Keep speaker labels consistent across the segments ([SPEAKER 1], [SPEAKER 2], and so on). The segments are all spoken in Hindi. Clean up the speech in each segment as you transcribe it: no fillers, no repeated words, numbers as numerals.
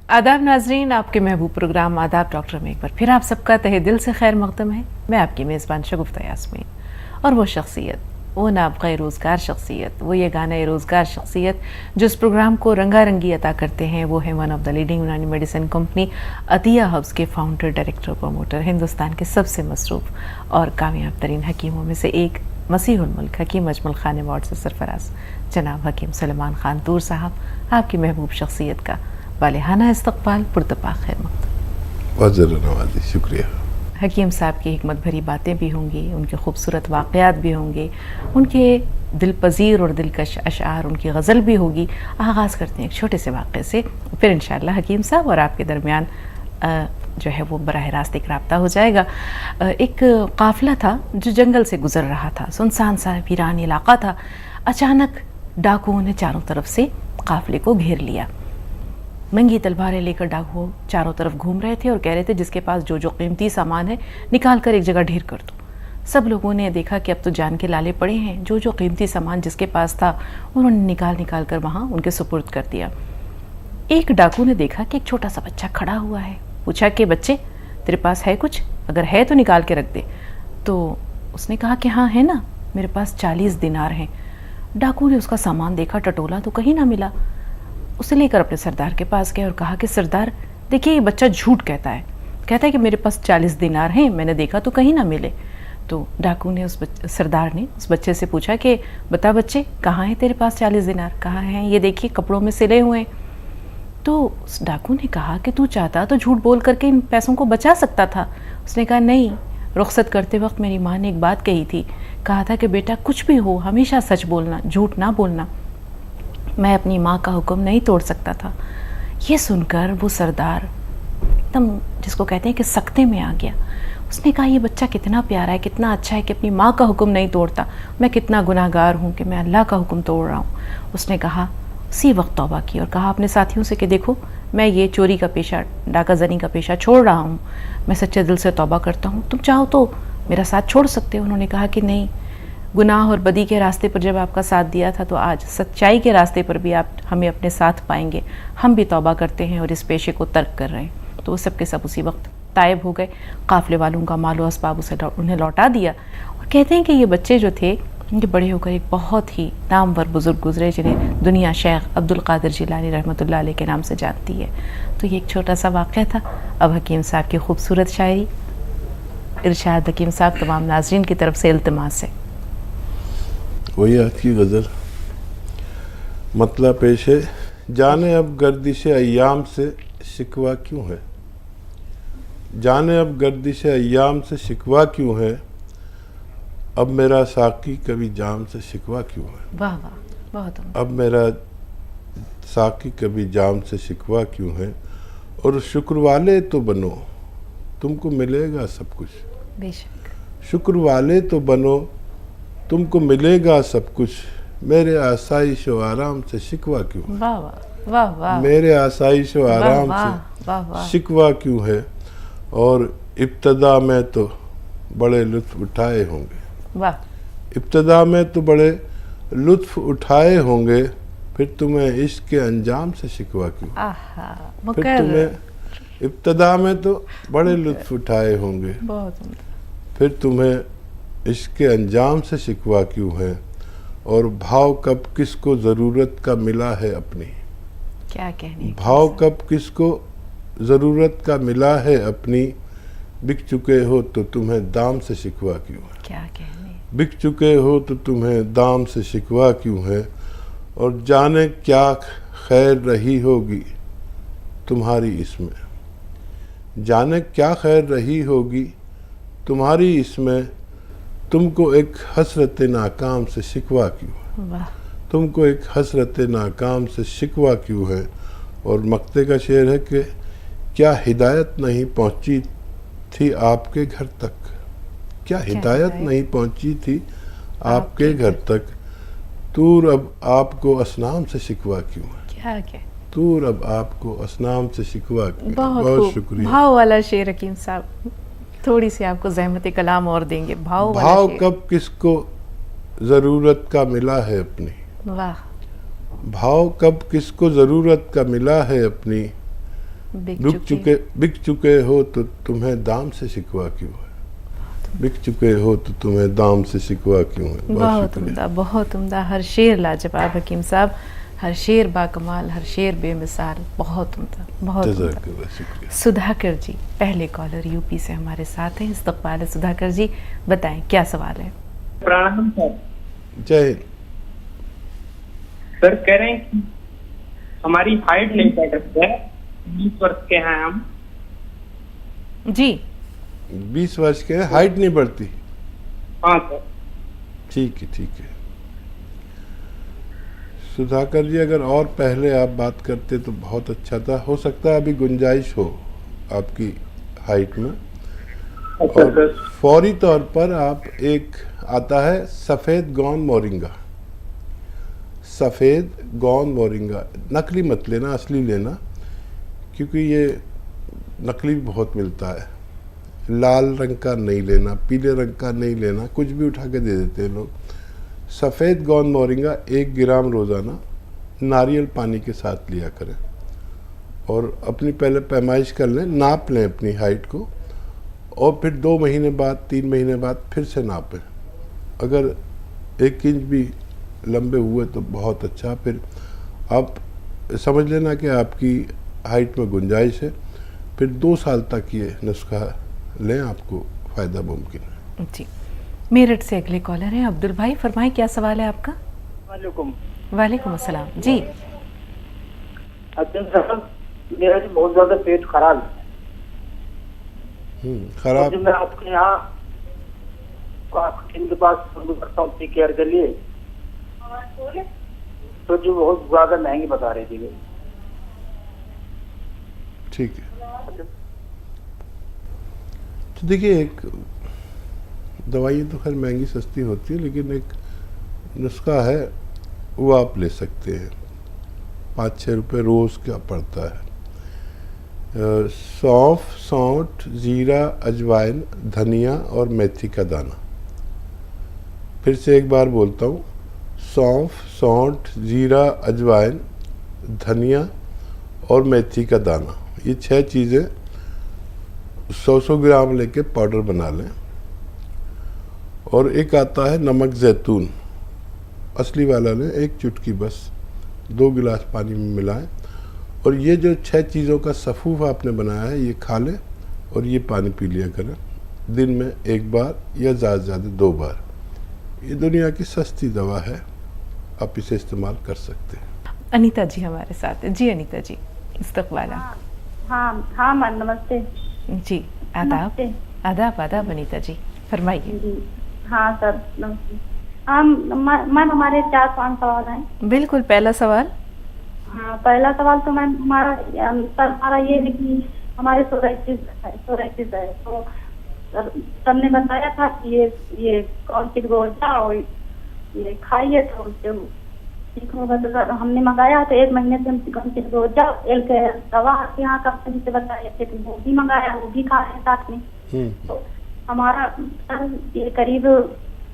[SPEAKER 1] आदाब नाजरीन, आपके महबूब प्रोग्राम आदाब डॉक्टर में एक बार फिर आप सबका तहे दिल से खैर मकदम है। मैं आपकी मेज़बान शगुफ्ता यास्मीन। और वो शख्सियत, वो नाबग़ा रोज़गार शख्सियत, वो ये गाना रोज़गार शख्सियत जो इस प्रोग्राम को रंगारंगी अता करते हैं, वो है वन ऑफ द लीडिंग यूनानी मेडिसिन कंपनी अतिया हब्स के फाउंडर, डायरेक्टर, प्रमोटर, हिंदुस्तान के सबसे मसरूफ़ और कामयाब तरीन हकीमों में से एक, मसीहुल मुल्क हकीम अजमल खान अवार्ड से सरफराज जनाब हकीम सलमान खान तूर साहब, आपकी महबूब शख्सियत का वालिहाना इस्तक़बाल, पुरतपा खैर मक़दम।
[SPEAKER 2] बहुत ज़रूर नवाज़ी, शुक्रिया।
[SPEAKER 1] हकीम साहब की हिकमत भरी बातें भी होंगी, उनके खूबसूरत वाक़यात भी होंगे, उनके दिलपज़ीर और दिलकश अशार, उनकी गज़ल भी होगी। आगाज़ करते हैं एक छोटे से वाक़े से, फिर इंशाअल्लाह हकीम साहब और आपके दरमियान जो है वो बराह रास्त एक राब्ता हो जाएगा। एक काफ़िला था जो जंगल से गुज़र रहा था, सुनसान सा वीरान इलाक़ा था। अचानक डाकुओं ने चारों तरफ से काफ़िले को घेर लिया। महंगी तलवारें लेकर डाकू चारों तरफ घूम रहे थे और कह रहे थे जिसके पास जो जो कीमती सामान है निकाल कर एक जगह ढेर कर दो। सब लोगों ने देखा कि अब तो जान के लाले पड़े हैं, जो जो कीमती सामान जिसके पास था उन्होंने निकाल निकाल कर वहाँ उनके सुपुर्द कर दिया। एक डाकू ने देखा कि एक छोटा सा बच्चा खड़ा हुआ है। पूछा कि बच्चे तेरे पास है कुछ, अगर है तो निकाल के रख दे। तो उसने कहा कि हाँ है ना, मेरे पास 40 दिनार हैं। डाकू ने उसका सामान देखा, टटोला तो कहीं ना मिला। उसे लेकर अपने सरदार के पास गए और कहा कि सरदार देखिए ये बच्चा झूठ कहता है कि मेरे पास 40 दिनार हैं, मैंने देखा तो कहीं ना मिले। तो डाकू ने सरदार ने उस बच्चे से पूछा कि बता बच्चे कहाँ है तेरे पास 40 दिनार, कहाँ हैं? ये देखिए कपड़ों में सिले हुए हैं। तो उस डाकू ने कहा कि तू चाहता तो झूठ बोल करके इन पैसों को बचा सकता था। उसने कहा नहीं, रुखसत करते वक्त मेरी माँ ने एक बात कही थी, कहा था कि बेटा कुछ भी हो हमेशा सच बोलना, झूठ ना बोलना। मैं अपनी माँ का हुक्म नहीं तोड़ सकता था। ये सुनकर वो सरदार एकदम जिसको कहते हैं कि सख्ते में आ गया। उसने कहा ये बच्चा कितना प्यारा है, कितना अच्छा है कि अपनी माँ का हुक्म नहीं तोड़ता, मैं कितना गुनाहगार हूँ कि मैं अल्लाह का हुक्म तोड़ रहा हूँ। उसने कहा उसी वक्त तौबा की और कहा अपने साथियों से कि देखो मैं ये चोरी का पेशा, डाका जनी का पेशा छोड़ रहा हूँ, मैं सच्चे दिल से तौबा करता हूँ, तुम चाहो तो मेरा साथ छोड़ सकते हो। उन्होंने कहा कि नहीं, गुनाह और बदी के रास्ते पर जब आपका साथ दिया था तो आज सच्चाई के रास्ते पर भी आप हमें अपने साथ पाएंगे। हम भी तौबा करते हैं और इस पेशे को तर्क कर रहे हैं। तो वो सब के सब उसी वक्त तायब हो गए। काफ़िले वालों का मालो असबाब उसे उन्हें लौटा दिया। और कहते हैं कि ये बच्चे जो थे ये बड़े होकर एक बहुत ही नामवर बुज़ुर्ग गुजरे जिन्हें दुनिया शेख अब्दुल कादिर जिलानी रहमतुल्लाह अलैह के नाम से जानती है। तो ये एक छोटा सा वाक़या था। अब हकीम साहब की खूबसूरत शायरी इरशाद हकीम साहब तमाम नाज़रीन की तरफ से इल्तिमास है।
[SPEAKER 2] वही आज की गज़ल मतलब पेश है। जाने अब गर्दिश अय्याम से शिकवा क्यों है, जाने अब गर्दिश अय्याम से शिकवा क्यों है, अब मेरा साकी कभी जाम से शिकवा क्यों है।
[SPEAKER 1] वाह वाह, बहुत
[SPEAKER 2] अब मेरा साकी कभी जाम से शिकवा क्यों है, और शुक्र वाले तो बनो तुमको मिलेगा सब कुछ।
[SPEAKER 1] बेशक
[SPEAKER 2] शुक्र वाले तो बनो तुमको मिलेगा सब कुछ, मेरे आसाइश व आराम से शिकवा क्यों है।
[SPEAKER 1] वाह वाह वाह वाह,
[SPEAKER 2] मेरे आसाइश व आराम से शिकवा क्यों है, और इब्तदा में तो बड़े लुत्फ उठाए होंगे।
[SPEAKER 1] वाह,
[SPEAKER 2] इब्तदा में तो बड़े लुत्फ उठाए होंगे, फिर तुम्हें इश्क के अंजाम से शिकवा क्यों। फिर तुम्हें इब्तदा में तो बड़े लुत्फ उठाए होंगे, फिर तुम्हें इश्क के अंजाम से शिकवा क्यों है, और भाव कब किसको ज़रूरत का मिला है अपनी।
[SPEAKER 1] क्या कहने,
[SPEAKER 2] भाव कब किसको ज़रूरत का मिला है अपनी, बिक चुके हो तो तुम्हें दाम से शिकवा क्यों है।
[SPEAKER 1] क्या कहने,
[SPEAKER 2] बिक चुके हो तो तुम्हें दाम से शिकवा क्यों है, और जाने क्या खैर रही होगी तुम्हारी इसमें, जाने क्या खैर रही होगी तुम्हारी इसमें, तुमको एक हसरत नाकाम से शिकवा क्यों है।
[SPEAKER 1] वाह,
[SPEAKER 2] तुमको एक हसरत नाकाम से शिकवा क्यों है। और मक्ते का शेर है कि क्या हिदायत नहीं पहुंची थी आपके घर तक, क्या हिदायत नहीं पहुंची थी आपके घर तक, तूर अब आपको असनाम से शिकवा क्यों है।
[SPEAKER 1] क्या
[SPEAKER 2] तूर अब आपको असनाम से शिकवा क्यों।
[SPEAKER 1] बहुत शुक्रिया। भाव वाला शेर हकीम साहब, थोड़ी सी आपको ज़हमत कलाम और देंगे। भाव
[SPEAKER 2] कब किसको ज़रूरत का मिला है अपनी।
[SPEAKER 1] वाह,
[SPEAKER 2] भाव कब किसको ज़रूरत का मिला है अपनी, बिक चुके हो तो तुम्हें दाम से शिकवा क्यों है, बिक चुके हो तो तुम्हें दाम से शिकवा क्यों है।
[SPEAKER 1] बहुत उम्दा, बहुत उम्दा। हर शेर लाजवाब हकीम साहब, हर शेर बाकमाल, हर शेर बेमिसाल, बहुत उम्दा, बहुत उम्दा। सुधाकर जी पहले कॉलर यूपी से हमारे साथ हैं। इस्तकबाल है सुधाकर जी, बताएं क्या सवाल है।
[SPEAKER 3] प्रणाम सर।
[SPEAKER 2] जय हिंद
[SPEAKER 3] सर, कह रहे हैं कि हमारी हाइट नहीं बढ़ रही है, 20 वर्ष के हैं हम
[SPEAKER 1] जी।
[SPEAKER 2] 20 वर्ष के हैं, हाइट नहीं बढ़ती।
[SPEAKER 3] हाँ सर।
[SPEAKER 2] ठीक है, ठीक है सुधाकर जी, अगर और पहले आप बात करते तो बहुत अच्छा था। हो सकता है अभी गुंजाइश हो आपकी हाइट में। और फौरी तौर पर आप एक आता है सफ़ेद गौन मोरिंगा, सफ़ेद गौन मोरिंगा, नकली मत लेना, असली लेना, क्योंकि ये नकली भी बहुत मिलता है। लाल रंग का नहीं लेना, पीले रंग का नहीं लेना, कुछ भी उठा के दे देते हैं लोग। सफ़ेद गौन मोरिंगा 1 ग्राम रोज़ाना नारियल पानी के साथ लिया करें। और अपनी पहले पैमाइश कर लें, नाप लें अपनी हाइट को, और फिर 2 महीने बाद 3 महीने बाद फिर से नापें। अगर 1 इंच भी लंबे हुए तो बहुत अच्छा। फिर आप समझ लेना कि आपकी हाइट में गुंजाइश है। फिर 2 साल तक ये नुस्खा लें, आपको फ़ायदा मुमकिन है।
[SPEAKER 1] जी, मेरठ से अगले कॉलर हैं अब्दुल भाई, फरमाएं क्या सवाल है आपका। वालेकुम अस्सलाम जी।
[SPEAKER 4] अब्दुल साहब, मेरा जी बहुत ज्यादा पेट खराब है।
[SPEAKER 2] खराब।
[SPEAKER 4] तो मैं आपके यहाँ इनके पास करता हूँ केयर के लिए, तो जो बहुत ज्यादा महंगी बता रही थी।
[SPEAKER 2] ठीक है, तो देखिए, एक दवाई तो खैर महंगी सस्ती होती है, लेकिन एक नुस्खा है वो आप ले सकते हैं। 5-6 रुपये रोज़ का पड़ता है। सौंफ, सौंठ, जीरा, अजवाइन, धनिया और मेथी का दाना। फिर से एक बार बोलता हूँ, सौंफ, सौंठ, जीरा, अजवाइन, धनिया और मेथी का दाना, ये 6 चीज़ें 100-100 ग्राम लेके पाउडर बना लें। और एक आता है नमक ज़ैतून, असली वाला लें, 1 चुटकी बस, 2 गिलास पानी में मिलाएं। और ये जो 6 चीज़ों का सफ़ूफ आपने बनाया है, ये खा लें और ये पानी पी लिया करें दिन में 1 बार या ज़्यादा से ज़्यादा 2 बार। ये दुनिया की सस्ती दवा है, आप इसे इस्तेमाल कर सकते हैं।
[SPEAKER 1] अनीता जी हमारे साथ है। जी अनीता जी, इस्तकबाल।
[SPEAKER 5] हाँ मैम, नमस्ते
[SPEAKER 1] जी। आदाब आदाब आदाब अनीता जी, फरमाइए।
[SPEAKER 5] जी। हाँ सर, नमस्ते। मैम हमारे 4-5 सवाल हैं।
[SPEAKER 1] बिल्कुल, पहला सवाल।
[SPEAKER 5] हाँ, पहला सवाल तो मैम हमारा ये है कि हमारे सोराइटिस है। तो सर ने बताया था कि ये कौन सी गोजा और ये खाइए तो उससे ठीक होगा। तो सर हमने मंगाया तो 1 महीने से हम कौन सी गोजा एक दवा आपके यहाँ कंपनी से बताए थे, तो वो भी मंगाया, वो भी खा रहे साथ में। तो हमारा सर ये करीब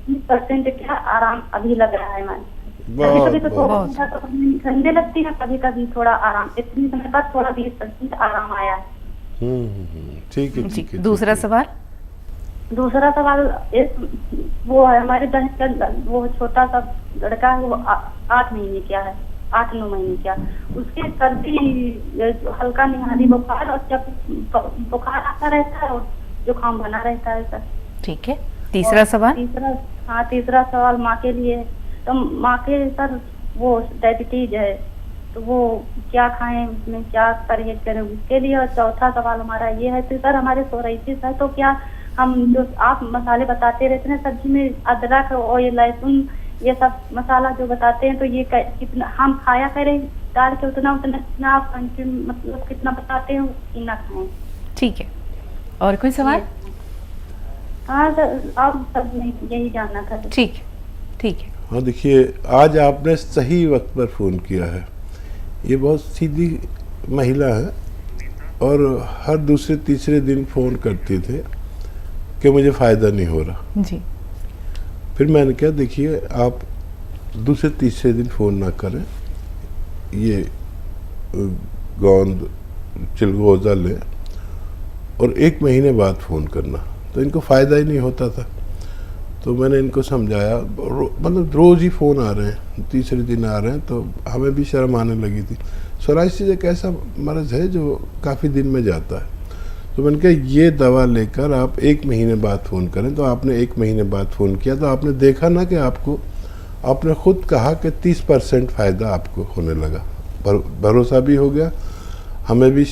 [SPEAKER 5] 20% क्या आराम अभी लग रहा है मैम। कभी कभी तो थोड़ा ठंडे लगती है, कभी कभी थोड़ा आराम, इतनी समय बाद थोड़ा 20% आराम आया है।
[SPEAKER 2] ठीक है, ठीक है।
[SPEAKER 1] दूसरा सवाल।
[SPEAKER 5] दूसरा सवाल वो है हमारे बहन का वो छोटा सा लड़का है, वो 8 महीने क्या है, 8-9 महीने क्या, उसके सर्दी, हल्का निहारी बुखार, और जब बुखार आता रहता है और जुकाम बना रहता है सर।
[SPEAKER 1] ठीक है, तीसरा सवाल।
[SPEAKER 5] तीसरा सवाल माँ के लिए। तो माँ के सर वो डायबिटीज है, तो वो क्या खाएं, उसमें क्या परहेज करें उसके लिए। और चौथा सवाल हमारा ये है, तो सर हमारे सोराइटिस है, तो क्या हम जो आप मसाले बताते रहते हैं सब्जी में, अदरक और ये लहसुन, ये सब मसाला जो बताते हैं, तो ये कितना हम खाया करें डाल के, उतना आप मतलब कितना बताते हैं उतना खाएं।
[SPEAKER 1] ठीक है, और कोई सवाल?
[SPEAKER 5] हाँ सर, आप सब यही जानना था।
[SPEAKER 1] ठीक है।
[SPEAKER 2] हाँ, देखिए, आज आपने सही वक्त पर फ़ोन किया है। ये बहुत सीधी महिला है और हर दूसरे तीसरे दिन फ़ोन करते थे कि मुझे फ़ायदा नहीं हो रहा
[SPEAKER 1] जी।
[SPEAKER 2] फिर मैंने कहा, देखिए, आप दूसरे तीसरे दिन फ़ोन ना करें, ये गोंद चिलगोज़ा लें और 1 महीने बाद फ़ोन करना। तो इनको फ़ायदा ही नहीं होता था। तो मैंने इनको समझाया, मतलब रोज़ ही फ़ोन आ रहे हैं, तीसरे दिन आ रहे हैं, तो हमें भी शर्म आने लगी थी। सोराइसिस एक ऐसा मर्ज़ है जो काफ़ी दिन में जाता है। तो मैंने कहा ये दवा लेकर आप 1 महीने बाद फ़ोन करें। तो आपने 1 महीने बाद फ़ोन किया तो आपने देखा ना कि आपने ख़ुद कहा कि 30% फ़ायदा आपको होने लगा। भरोसा भी हो गया, हम भी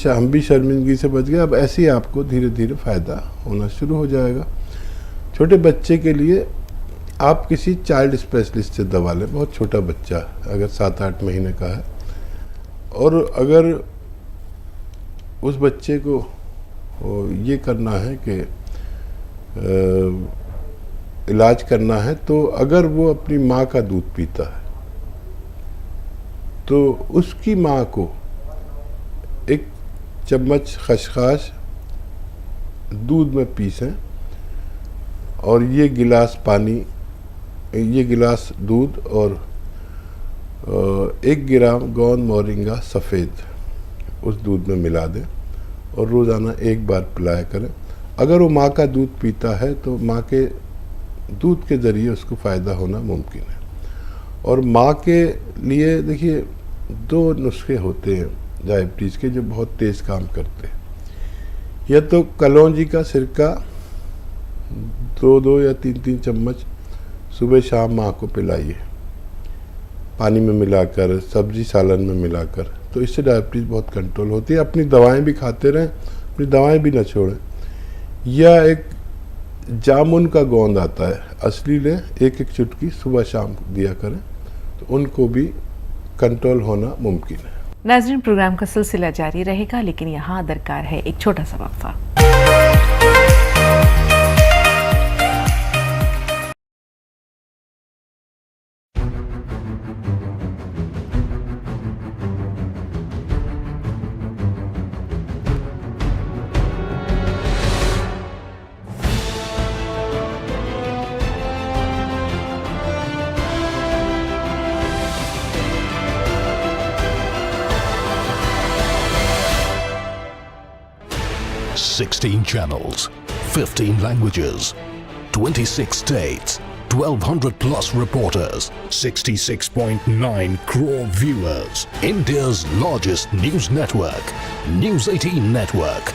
[SPEAKER 2] शर्मिंदगी से बच गए। अब ऐसे ही आपको धीरे धीरे फ़ायदा होना शुरू हो जाएगा। छोटे बच्चे के लिए आप किसी चाइल्ड स्पेशलिस्ट से दवा लें। बहुत छोटा बच्चा अगर 7-8 महीने का है, और अगर उस बच्चे को ये करना है कि इलाज करना है, तो अगर वो अपनी माँ का दूध पीता है तो उसकी माँ को 1 चम्मच खसखस दूध में पीसें और ये गिलास दूध और 1 ग्राम गोंद मोरिंगा सफ़ेद उस दूध में मिला दें और रोज़ाना 1 बार पिलाया करें। अगर वो माँ का दूध पीता है तो माँ के दूध के ज़रिए उसको फ़ायदा होना मुमकिन है। और माँ के लिए देखिए 2 नुस्खे होते हैं डायबिटीज़ के जो बहुत तेज़ काम करते हैं। या तो कलौंजी का सिरका 2-2 या 3-3 चम्मच सुबह शाम माँ को पिलाइए, पानी में मिलाकर, सब्जी सालन में मिलाकर। तो इससे डायबिटीज़ बहुत कंट्रोल होती है। अपनी दवाएं भी खाते रहें, अपनी दवाएं भी ना छोड़ें। या एक जामुन का गोंद आता है, असली लें, 1-1 चुटकी सुबह शाम दिया करें, तो उनको भी कंट्रोल होना मुमकिन है।
[SPEAKER 1] नाज़रीन, प्रोग्राम का सिलसिला जारी रहेगा, लेकिन यहाँ दरकार है एक छोटा सा वक्फा।
[SPEAKER 6] Sixteen channels, 15 languages, 26 states, 1,200 plus reporters, 66.9 crore viewers. India's largest news network, News 18 Network.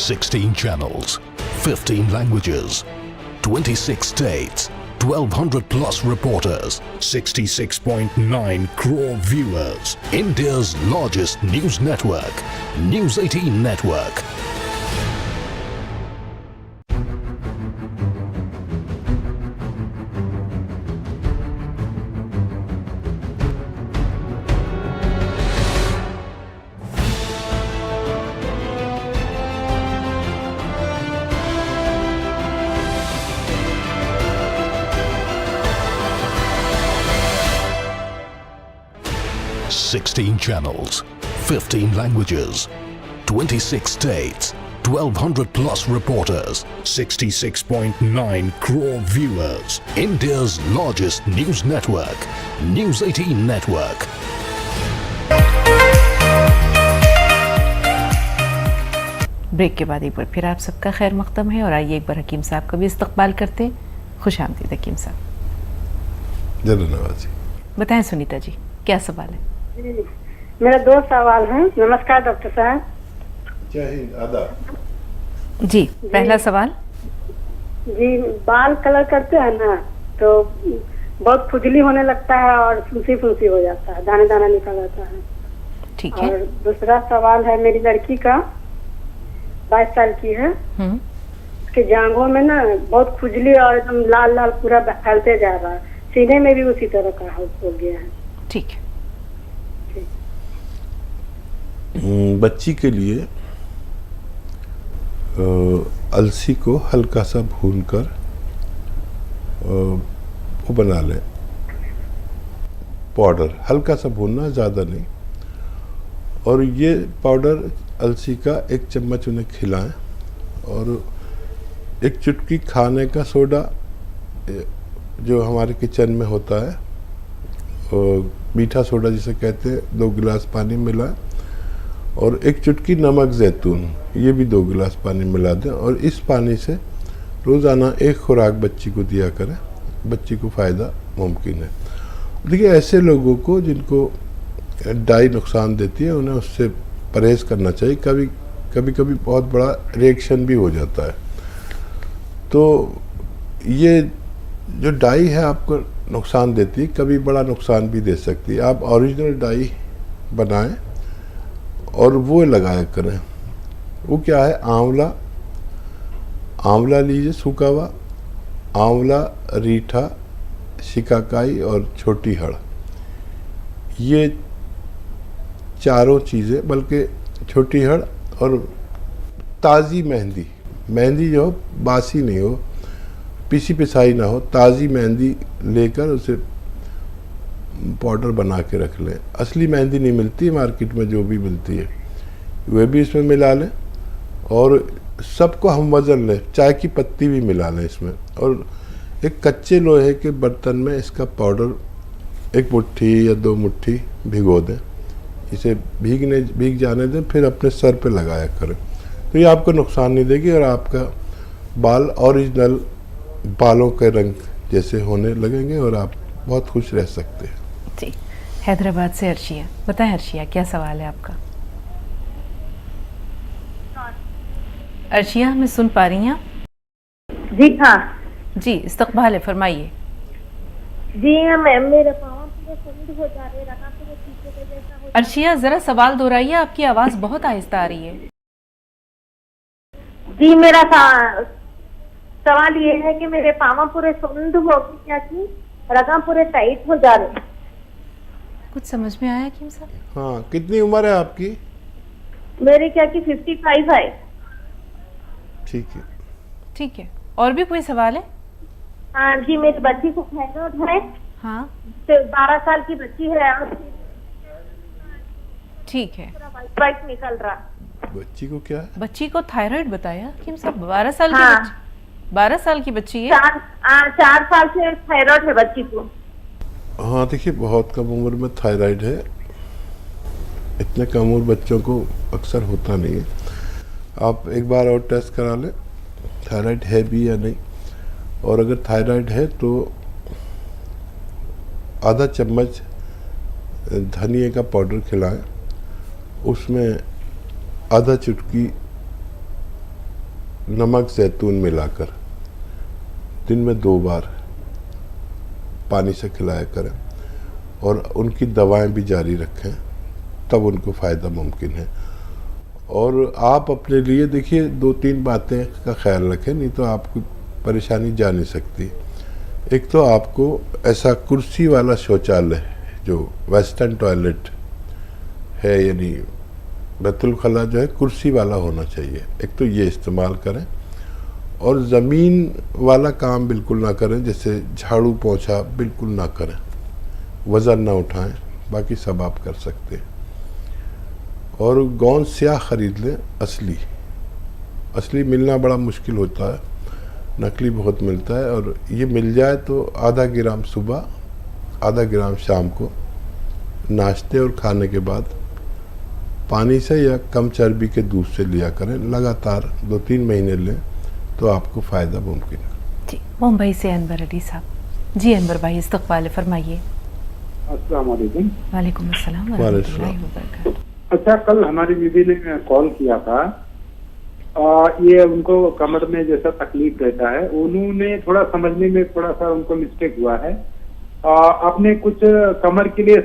[SPEAKER 6] Sixteen channels, 15 languages, 26 states, 1,200 plus reporters, 66.9 crore viewers. India's largest news network, News 18 Network. Sixteen channels, 15 languages, 26 states, 1,200 plus reporters, 66.9 crore viewers. India's largest news network, News 18 Network.
[SPEAKER 1] Break के बाद एक बार फिर आप सबका खैर मक़दम है, और आइए एक बार हकीम साहब का भी इस्तकबाल करते हैं। खुश आमदीद हकीम साहब।
[SPEAKER 2] जरूर नवाजी।
[SPEAKER 1] बताएं सुनीता जी, क्या सवाल है?
[SPEAKER 5] मेरा 2 सवाल हैं। नमस्कार डॉक्टर साहब।
[SPEAKER 2] जय हिंद, आदाब।
[SPEAKER 1] जी, पहला सवाल।
[SPEAKER 5] जी, बाल कलर करते हैं ना तो बहुत खुजली होने लगता है और फुंसी फुंसी हो जाता है, दाना दाना निकल आता है।
[SPEAKER 1] ठीक है।
[SPEAKER 5] और दूसरा सवाल है, मेरी लड़की का 22 साल की है, उसके जांघों में ना बहुत खुजली और एकदम लाल लाल पूरा फैलते जा रहा है, सीने में भी उसी तरह का हो गया है।
[SPEAKER 1] ठीक है।
[SPEAKER 2] बच्ची के लिए अलसी को हल्का सा भूनकर वो बना लें पाउडर, हल्का सा भूनना, ज़्यादा नहीं। और ये पाउडर अलसी का 1 चम्मच उन्हें खिलाएं, और 1 चुटकी खाने का सोडा जो हमारे किचन में होता है, और मीठा सोडा जिसे कहते हैं, 2 गिलास पानी मिलाएं, और 1 चुटकी नमक जैतून, ये भी 2 गिलास पानी मिला दें, और इस पानी से रोज़ाना 1 खुराक बच्ची को दिया करें, बच्ची को फ़ायदा मुमकिन है। देखिए, ऐसे लोगों को जिनको डाई नुकसान देती है, उन्हें उससे परहेज़ करना चाहिए। कभी बहुत बड़ा रिएक्शन भी हो जाता है। तो ये जो डाई है आपको नुकसान देती है, कभी बड़ा नुकसान भी दे सकती है। आप ओरिजिनल डाई बनाएं और वो लगाया करें। वो क्या है, आंवला लीजिए सूखा हुआ, आंवला, रीठा, शिकाकाई और छोटी हड़, ये चारों चीज़ें, बल्कि छोटी हड़ और ताज़ी मेहंदी जो हो, बासी नहीं हो, पीसी पिसाई ना हो, ताज़ी मेहंदी लेकर उसे पाउडर बना के रख लें। असली मेहंदी नहीं मिलती मार्केट में, जो भी मिलती है वह भी इसमें मिला लें, और सबको हम वज़न लें। चाय की पत्ती भी मिला लें इसमें, और एक कच्चे लोहे के बर्तन में इसका पाउडर 1 मुट्ठी या 2 मुट्ठी भिगो दें। इसे भीग जाने दें, फिर अपने सर पे लगाया करें। तो ये आपको नुकसान नहीं देगी, और आपका बाल ओरिजिनल बालों के रंग जैसे होने लगेंगे, और आप बहुत खुश रह सकते हैं।
[SPEAKER 1] जी, हैदराबाद से अर्शिया, बताएं अर्शिया, क्या सवाल है आपका? अर्शिया, हमें सुन पा रही हैं?
[SPEAKER 7] जी हाँ
[SPEAKER 1] जी, इस्तकबाल है, फरमाइए।
[SPEAKER 7] जी मेरे पाँव पूरे सुंद हो जा रहे, रखा पूरे पीछे के जैसा हो।
[SPEAKER 1] अर्शिया, जरा सवाल दोहराइए, आपकी आवाज़ बहुत आहिस्ता आ रही है।
[SPEAKER 7] जी, मेरा सवाल ये है कि मेरे पाँव पूरे सुंद हो गया कि रगा पूरे टाइट हो जा रहे।
[SPEAKER 1] कुछ समझ में आया किम साहब?
[SPEAKER 2] हाँ, कितनी उम्र है आपकी?
[SPEAKER 7] मेरी क्या कि 55 है।
[SPEAKER 1] ठीक है, और भी कोई सवाल है?
[SPEAKER 7] हाँ जी, मेरी बच्ची को थायराइड है।
[SPEAKER 1] हाँ,
[SPEAKER 7] 12 साल की बच्ची है।
[SPEAKER 1] ठीक है,
[SPEAKER 7] वाइट निकल रहा।
[SPEAKER 2] बच्ची को क्या है?
[SPEAKER 1] बच्ची को थायराइड बताया किम साहब? 12 साल की
[SPEAKER 7] हाँ।
[SPEAKER 1] बच्ची, 12 साल की बच्ची है।
[SPEAKER 7] 4 साल से थायराइड है बच्ची को।
[SPEAKER 2] हाँ, देखिए, बहुत कम उम्र में थायराइड है। इतने कम उम्र बच्चों को अक्सर होता नहीं है। आप एक बार और टेस्ट करा लें, थायराइड है भी या नहीं। और अगर थायराइड है तो आधा चम्मच धनिए का पाउडर खिलाएं, उसमें आधा चुटकी नमक जैतून मिलाकर दिन में 2 बार पानी से खिलाया करें, और उनकी दवाएं भी जारी रखें, तब उनको फ़ायदा मुमकिन है। और आप अपने लिए देखिए 2-3 बातें का ख्याल रखें, नहीं तो आपकी परेशानी जा नहीं सकती। एक तो आपको ऐसा कुर्सी वाला शौचालय जो वेस्टर्न टॉयलेट है, यानी बैतुल खला जो है, कुर्सी वाला होना चाहिए। एक तो ये इस्तेमाल करें, और ज़मीन वाला काम बिल्कुल ना करें, जैसे झाड़ू पोंछा बिल्कुल ना करें, वज़न ना उठाएं, बाकी सब आप कर सकते हैं। और गोंद स्याह ख़रीद लें, असली मिलना बड़ा मुश्किल होता है, नकली बहुत मिलता है। और ये मिल जाए तो आधा ग्राम सुबह, आधा ग्राम शाम को नाश्ते और खाने के बाद पानी से या कम चर्बी के दूध से लिया करें। लगातार 2-3 महीने लें तो आपको फ़ायदा मुमकिन है।
[SPEAKER 1] जी, मुंबई से अनवर अली साहब। जी अनवर भाई, इस्तकबाल, फरमाइए।
[SPEAKER 8] अस्सलाम वालेकुम।
[SPEAKER 1] वालेकुम अस्सलाम व रहमतुल्लाहि व बरकातहू।
[SPEAKER 8] अच्छा, कल हमारी बीवी ने कॉल किया था, ये उनको कमर में जैसा तकलीफ रहता है, उन्होंने थोड़ा समझने में थोड़ा सा उनको मिस्टेक हुआ है। आपने कुछ कमर के लिए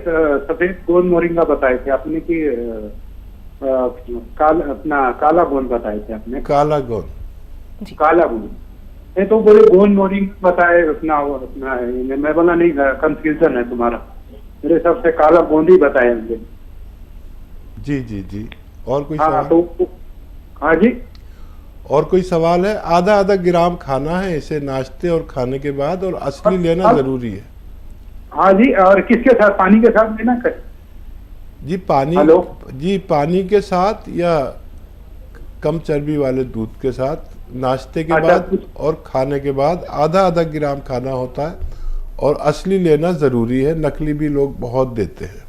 [SPEAKER 8] सफेद गोंद मोरिंगा बताए थे आपने, कि काला गोंद बताए थे आपने।
[SPEAKER 2] काला गोंद
[SPEAKER 8] नहीं तो बोले गोंद मोरिंगा बताए अपना मैं बोला नहीं, कंफ्यूजन है तुम्हारा, मेरे हिसाब से काला गोंद ही बताया मुझे।
[SPEAKER 2] जी जी जी, और कोई
[SPEAKER 8] हाँ
[SPEAKER 2] सवाल?
[SPEAKER 8] तो हाँ जी,
[SPEAKER 2] और कोई सवाल है? आधा आधा ग्राम खाना है इसे नाश्ते और खाने के बाद, और असली लेना जरूरी है।
[SPEAKER 8] हाँ जी, और किसके साथ? पानी के साथ लेना कर?
[SPEAKER 2] जी पानी।
[SPEAKER 8] हेलो?
[SPEAKER 2] जी पानी के साथ या कम चर्बी वाले दूध के साथ नाश्ते के बाद और खाने के बाद आधा आधा ग्राम खाना होता है, और असली लेना जरूरी है, नकली भी लोग बहुत देते हैं।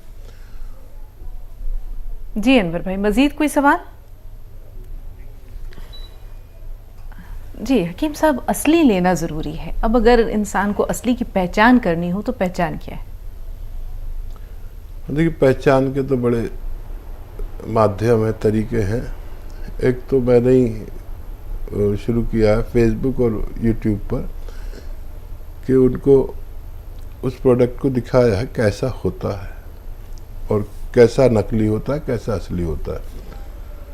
[SPEAKER 1] जी अनवर भाई, मजीद कोई सवाल? जी हकीम साहब, असली लेना ज़रूरी है। अब अगर इंसान को असली की पहचान करनी हो तो पहचान क्या है?
[SPEAKER 2] देखिए, पहचान के तो बड़े माध्यम है, तरीके हैं। एक तो मैंने ही शुरू किया है फेसबुक और यूट्यूब पर कि उनको उस प्रोडक्ट को दिखाया है कैसा होता है और कैसा नकली होता है, कैसा असली होता है।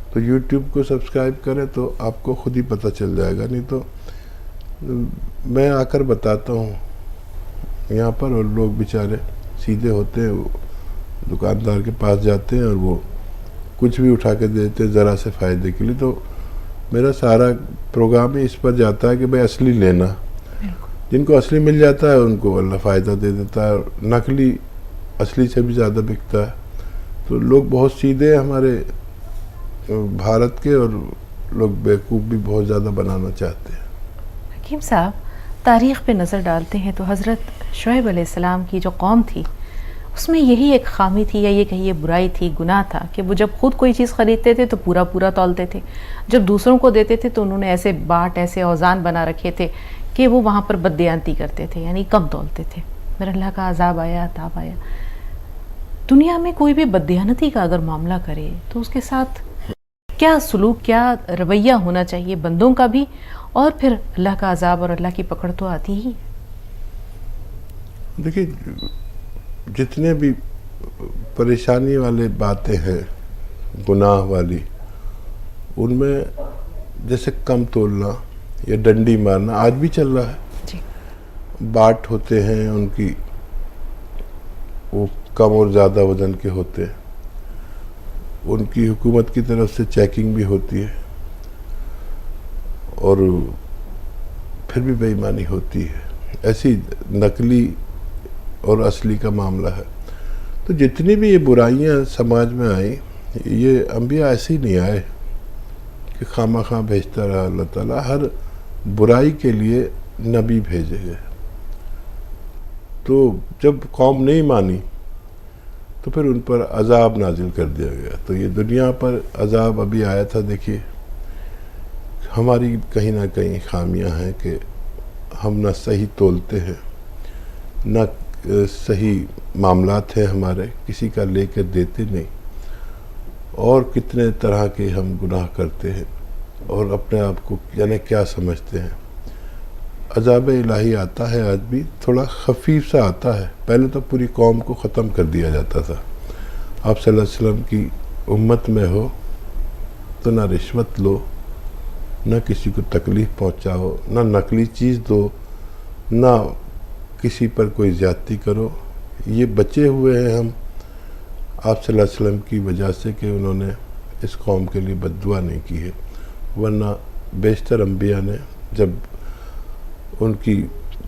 [SPEAKER 2] तो YouTube को सब्सक्राइब करें तो आपको खुद ही पता चल जाएगा, नहीं तो मैं आकर बताता हूँ यहाँ पर, और लोग बेचारे सीधे होते हैं, वो दुकानदार के पास जाते हैं और वो कुछ भी उठा के देते हैं ज़रा से फ़ायदे के लिए। तो मेरा सारा प्रोग्राम ही इस पर जाता है कि भाई असली लेना, जिनको असली मिल जाता है उनको अल्लाह फ़ायदा दे देता है, और नकली असली से भी ज़्यादा बिकता है। तो लोग बहुत सीधे हमारे भारत के, और लोग बेवकूफ़ भी बहुत ज़्यादा बनाना चाहते हैं।
[SPEAKER 1] हकीम साहब, तारीख़ पे नज़र डालते हैं तो हज़रत शुएब अलैहिस्सलाम की जो कौम थी उसमें यही एक खामी थी, या ये कहिए बुराई थी, गुनाह था कि वो जब खुद कोई चीज़ ख़रीदते थे तो पूरा पूरा तौलते थे, जब दूसरों को देते थे तो उन्होंने ऐसे बाट, ऐसे औज़ान बना रखे थे कि वो वहाँ पर बददियानती करते थे, यानी कम तौलते थे। मेरा अल्लाह का अज़ाब आया, ताब आया। दुनिया में कोई भी बददियानती का अगर मामला करे तो उसके साथ क्या सलूक, क्या रवैया होना चाहिए बंदों का भी, और फिर अल्लाह का अज़ाब और अल्लाह की पकड़ तो आती ही।
[SPEAKER 2] देखिए, जितने भी परेशानी वाले बातें हैं, गुनाह वाली, उनमें जैसे कम तोलना या डंडी मारना आज भी चल रहा है
[SPEAKER 1] जी।
[SPEAKER 2] बाट होते हैं उनकी, वो कम और ज़्यादा वज़न के होते हैं, उनकी हुकूमत की तरफ से चेकिंग भी होती है, और फिर भी बेईमानी होती है। ऐसी नकली और असली का मामला है। तो जितनी भी ये बुराइयां समाज में आई, ये अंबिया ऐसे ही नहीं आए कि खामा खां भेजता रहा अल्लाह ताला, हर बुराई के लिए नबी भेजे गए। तो जब कौम नहीं मानी तो फिर उन पर अजाब नाजिल कर दिया गया। तो ये दुनिया पर अजाब अभी आया था। देखिए, हमारी कहीं ना कहीं खामियां हैं कि हम ना सही तोलते हैं, ना सही मामलात हैं हमारे, किसी का लेकर देते नहीं, और कितने तरह के हम गुनाह करते हैं और अपने आप को यानी क्या समझते हैं। अजाब इलाही आता है, आज भी थोड़ा खफीफ सा आता है। पहले तो पूरी कौम को ख़त्म कर दिया जाता था। आप सल्लल्लाहु अलैहि वसल्लम की उम्मत में हो तो ना रिश्वत लो, ना किसी को तकलीफ़ पहुंचाओ, ना नकली चीज़ दो, ना किसी पर कोई ज़्यादती करो। ये बचे हुए हैं हम आप सल्लल्लाहु अलैहि वसल्लम की वजह से कि उन्होंने इस कौम के लिए बद्दुआ नहीं की है, वरना बेशतर अंबिया ने जब उनकी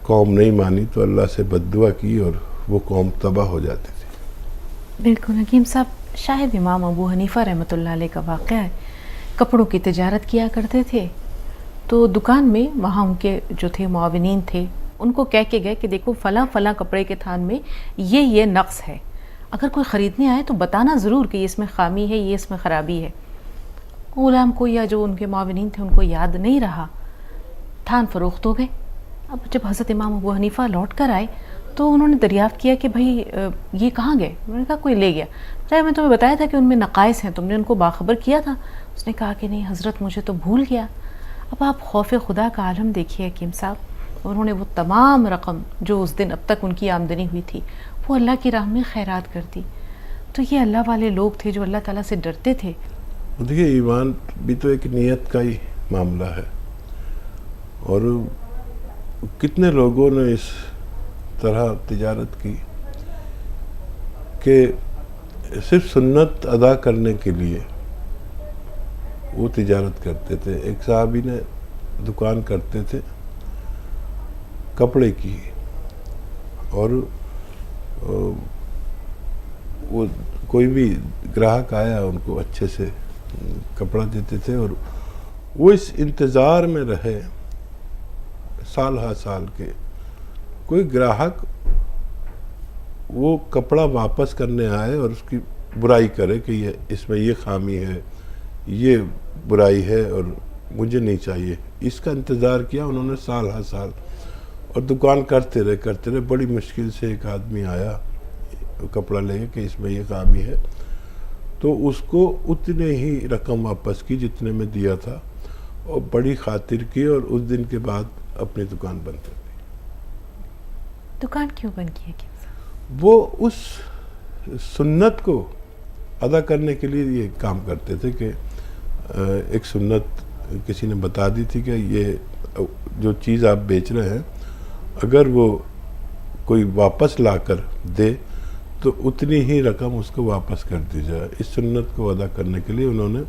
[SPEAKER 2] कौम नहीं मानी तो अल्लाह से बद्दुआ की और वो कौम तबाह हो जाती थी।
[SPEAKER 1] बिल्कुल हकीम साहब, शायद इमाम अबू हनीफ़ा रहमतुल्लाह अलैह का वाक़या है। कपड़ों की तिजारत किया करते थे, तो दुकान में वहाँ उनके जो थे मुआविनीन थे, उनको कह के गए कि देखो फ़लाँ फ़लाँ कपड़े के थान में ये नक्स है, अगर कोई ख़रीदने आए तो बताना ज़रूर कि ये इसमें ख़ामी है, ये इसमें ख़राबी है। गुलाम को या जो उनके मुआविनीन थे उनको याद नहीं रहा, थान फ़रोख्त हो गए। अब जब हज़रत इमाम अबू हनीफ़ा लौट कर आए तो उन्होंने दरियाफ़्त किया कि भाई ये कहाँ गए। उन्होंने कहा कोई ले गया। चाहे मैं तुम्हें बताया था कि उनमें नक़ाइस हैं, तुमने उनको बाखबर किया था। उसने कहा कि नहीं हज़रत, मुझे तो भूल गया। अब आप खौफ खुदा का आलम देखिए हकीम साहब, उन्होंने वो तमाम रकम जो उस दिन अब तक उनकी आमदनी हुई थी वो अल्लाह की राह में खैरात कर दी। तो ये अल्लाह वाले लोग थे जो अल्लाह ताला से डरते थे।
[SPEAKER 2] देखिए, ईमान भी तो एक नियत का ही मामला है, और कितने लोगों ने इस तरह तिजारत की कि सिर्फ सुन्नत अदा करने के लिए वो तिजारत करते थे। एक साहबी ने दुकान करते थे कपड़े की, और वो कोई भी ग्राहक आया उनको अच्छे से कपड़ा देते थे, और वो इस इंतज़ार में रहे साल हर साल के कोई ग्राहक वो कपड़ा वापस करने आए और उसकी बुराई करे कि ये इसमें ये खामी है, ये बुराई है और मुझे नहीं चाहिए। इसका इंतज़ार किया उन्होंने साल हर साल, और दुकान करते रहे। बड़ी मुश्किल से एक आदमी आया कपड़ा लेके कि इसमें ये खामी है, तो उसको उतने ही रकम वापस की जितने में दिया था, और बड़ी खातिर की, और उस दिन के बाद अपनी दुकान बंद कर दी।
[SPEAKER 1] दुकान क्यों बंद की है?
[SPEAKER 2] वो उस सुन्नत को अदा करने के लिए ये काम करते थे कि एक सुन्नत किसी ने बता दी थी कि ये जो चीज़ आप बेच रहे हैं, अगर वो कोई वापस लाकर दे तो उतनी ही रकम उसको वापस कर दी जाए। इस सुन्नत को अदा करने के लिए उन्होंने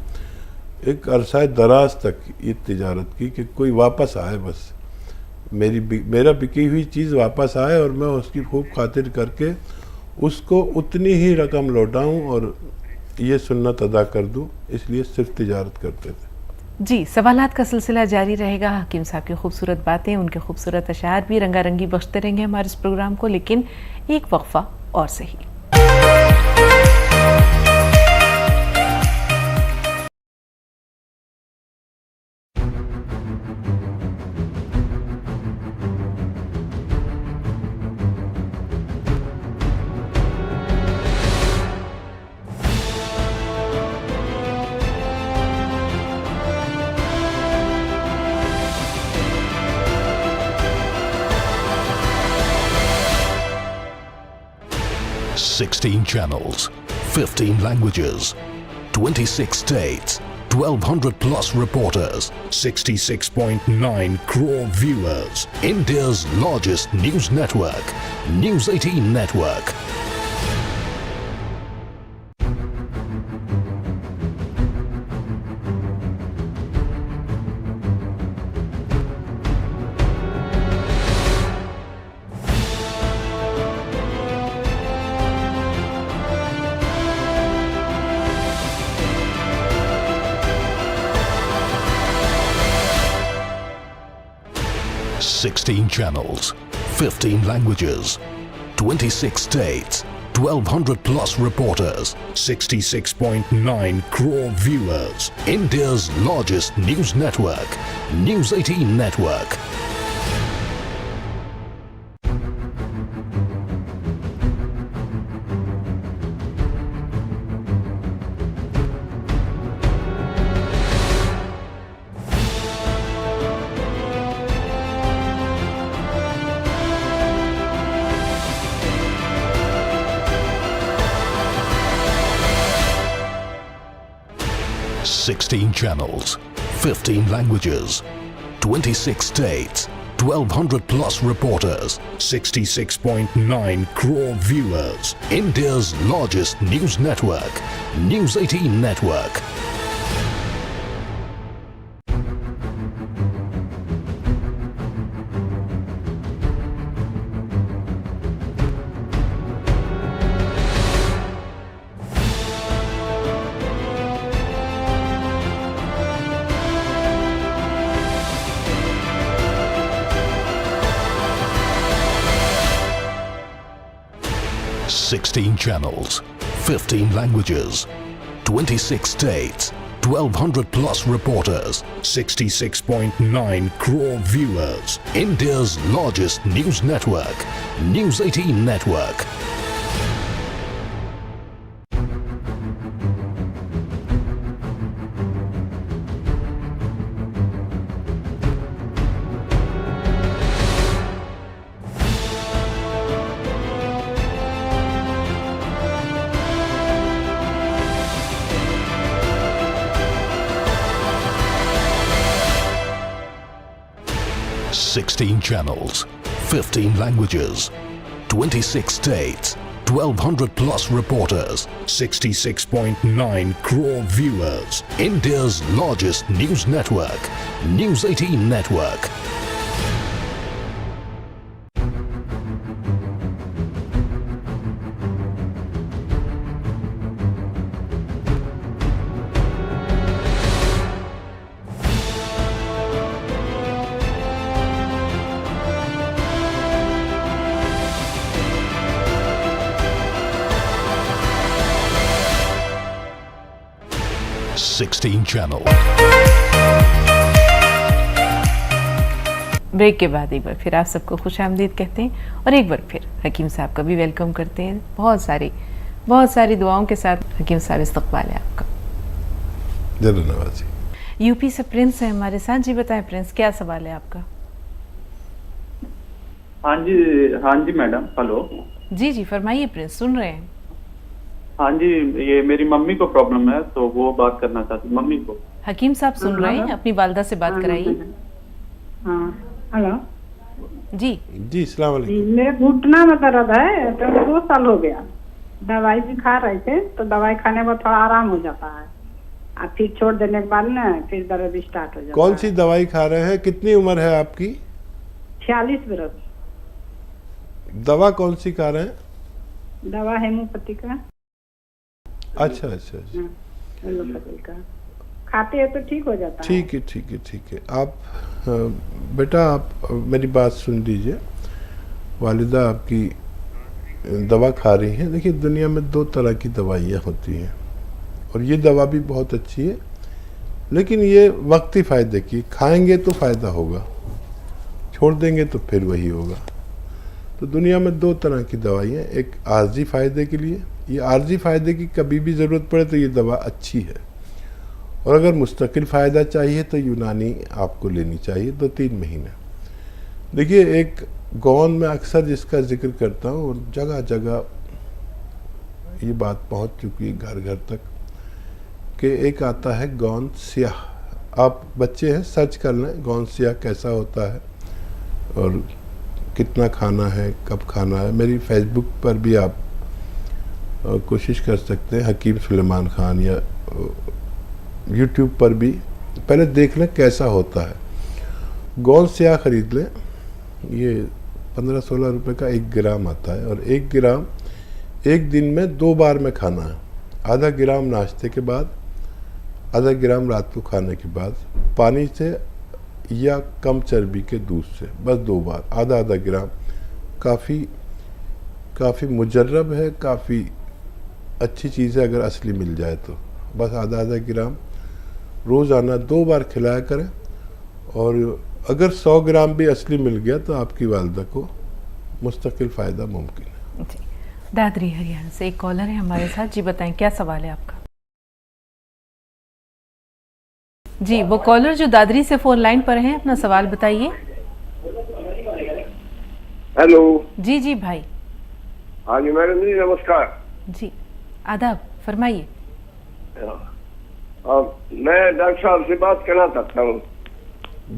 [SPEAKER 2] एक अरसा दराज तक ये तिजारत की कि कोई वापस आए, बस मेरा बिकी हुई चीज़ वापस आए और मैं उसकी खूब खातिर करके उसको उतनी ही रकम लौटाऊं और ये सुन्नत अदा कर दूं, इसलिए सिर्फ तिजारत करते थे।
[SPEAKER 1] जी, सवालात का सिलसिला जारी रहेगा। हकीम साहब की खूबसूरत बातें, उनके खूबसूरत अशार भी रंगारंगी बख्शते रहेंगे हमारे इस प्रोग्राम को, लेकिन एक वक्फा और सही।
[SPEAKER 6] $16 channels, 15 languages, 26 states, 1,200 plus reporters, 66.9 crore viewers. India's largest news network, News 18 Network. $16 channels, 15 languages, 26 states, 1,200 plus reporters, 66.9 crore viewers. India's largest news network, News 18 Network. $16 channels, 15 languages, 26 states, 1,200 plus reporters, 66.9 crore viewers. India's largest news network, News 18 Network. $16 channels, 15 languages, 26 states, 1,200 plus reporters, 66.9 crore viewers. India's largest news network, News 18 Network. $16 channels, 15 languages, 26 states, 1,200 plus reporters, 66.9 crore viewers. India's largest news network, News 18 Network. Sixteen Channel.
[SPEAKER 1] Break के बाद एक बार फिर आप सबको खुशामदीद कहते हैं और एक बार फिर हकीम साहब का भी वेलकम करते हैं। बहुत सारी दुआओं के साथ हकीम साहब इस्तकबाल है आपका।
[SPEAKER 2] जरूर नवाजी।
[SPEAKER 1] यूपी से प्रिंस है हमारे साथ। जी बताएं प्रिंस, क्या सवाल है आपका?
[SPEAKER 9] हाँ जी मैडम, हेलो।
[SPEAKER 1] जी फरमाइए प्रिंस, सुन रहे हैं।
[SPEAKER 9] हाँ जी, ये मेरी मम्मी को प्रॉब्लम है तो वो बात करना चाहती हूँ मम्मी को।
[SPEAKER 1] हकीम साहब सुन रहे हैं, अपनी वालदा से बात कराइए।
[SPEAKER 5] हेलो
[SPEAKER 2] जी अस्सलाम वालेकुम।
[SPEAKER 5] मेरे घुटना में दर्द है तो 2 साल हो गया। दवाई भी खा रहे थे तो दवाई खाने के बाद थोड़ा आराम हो जाता है और फिर छोड़ देने के बाद ना फिर दर्द स्टार्ट हो जाता है।
[SPEAKER 2] कौन सी दवाई खा रहे हैं? कितनी उम्र है आपकी?
[SPEAKER 5] 46 बरस।
[SPEAKER 2] दवा कौन सी खा रहे हैं?
[SPEAKER 5] दवा हेमोपैथी का।
[SPEAKER 2] अच्छा
[SPEAKER 5] हेमोपैथी का खाते हैं तो ठीक हो जाता है।
[SPEAKER 2] ठीक है। आप बेटा आप मेरी बात सुन लीजिए। वालिदा आपकी दवा खा रही हैं। देखिए दुनिया में 2 तरह की दवाइयाँ होती हैं और ये दवा भी बहुत अच्छी है, लेकिन ये वक्ती फ़ायदे की। खाएंगे तो फ़ायदा होगा, छोड़ देंगे तो फिर वही होगा। तो दुनिया में 2 तरह की दवाइयाँ, एक आर्जी फ़ायदे के लिए। ये आर्जी फ़ायदे की कभी भी ज़रूरत पड़े तो ये दवा अच्छी है, और अगर मुस्तकिल फ़ायदा चाहिए तो यूनानी आपको लेनी चाहिए 2-3 महीने। देखिए एक गौन में अक्सर जिसका जिक्र करता हूँ और जगह जगह ये बात पहुँच चुकी है घर घर तक कि एक आता है गौन स्याह। आप बच्चे हैं, सर्च कर लें गौन स्याह कैसा होता है और कितना खाना है, कब खाना है। मेरी फेसबुक पर भी आप कोशिश कर सकते हैं, हकीम सुलेमान खान, या यूट्यूब पर भी पहले देख लें कैसा होता है। गौन स्याह खरीद लें, ये 15-16 रुपए का 1 ग्राम आता है और 1 ग्राम एक दिन में 2 बार में खाना है। आधा ग्राम नाश्ते के बाद, आधा ग्राम रात को खाने के बाद, पानी से या कम चर्बी के दूध से, बस 2 बार आधा ग्राम। काफ़ी मुजर्रब है, काफ़ी अच्छी चीज़ है अगर असली मिल जाए तो। बस आधा ग्राम रोज़ाना 2 बार खिलाया करें, और अगर 100 ग्राम भी असली मिल गया तो आपकी वालिदा को मुस्तकिल फ़ायदा मुमकिन है।
[SPEAKER 1] जी दादरी हरियाणा से एक कॉलर है हमारे साथ। जी बताएं क्या सवाल है आपका? जी वो कॉलर जो दादरी से फोन लाइन पर हैं, अपना सवाल बताइए।
[SPEAKER 10] हेलो।
[SPEAKER 1] जी भाई।
[SPEAKER 10] हाँ जी मैडम जी, नमस्कार।
[SPEAKER 1] जी आदाब, फरमाइए।
[SPEAKER 10] मैं डॉक्टर साहब से बात करना चाहता हूँ।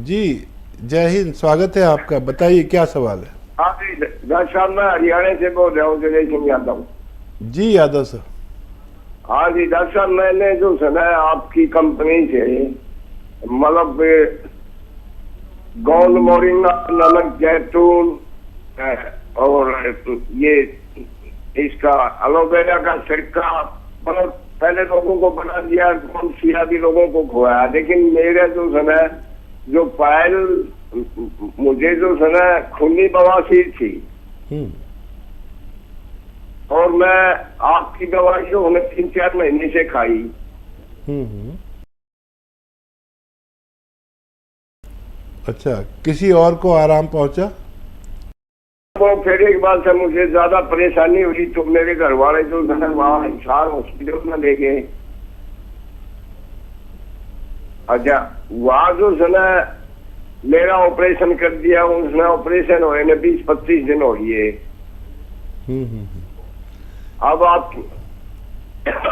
[SPEAKER 2] जी जय हिंद, स्वागत है आपका। बताइए क्या सवाल है?
[SPEAKER 10] हाँ जी डॉक्टर साहब, मैं हरियाणा से बोल रहा हूँ, जय सिंह यादव।
[SPEAKER 2] जी यादव सर।
[SPEAKER 10] हाँ जी डॉक्टर साहब, मैंने जो सुना है आपकी कंपनी से, मतलब गोंद मोरिंगा, नमक, जैतून और ये इसका एलोवेरा का सिरका, मतलब पहले लोगों को बना दिया, गोंद सिया भी लोगों को खुआया। लेकिन मेरे जो सुना जो पायल, मुझे जो सुना खूनी बवासीर थी, और मैं आपकी दवाई जो उन्हें 3-4 महीने से खाई।
[SPEAKER 2] अच्छा, किसी और को आराम पहुंचा?
[SPEAKER 10] वो फिर एक बार से मुझे ज्यादा परेशानी हुई तो मेरे घर वाले जो है वहाँ हिसार हॉस्पिटल में ले गए। अच्छा, वहाँ जो है ना मेरा ऑपरेशन कर दिया, उसने ऑपरेशन हुए ने 20-25 दिन हो गए। अब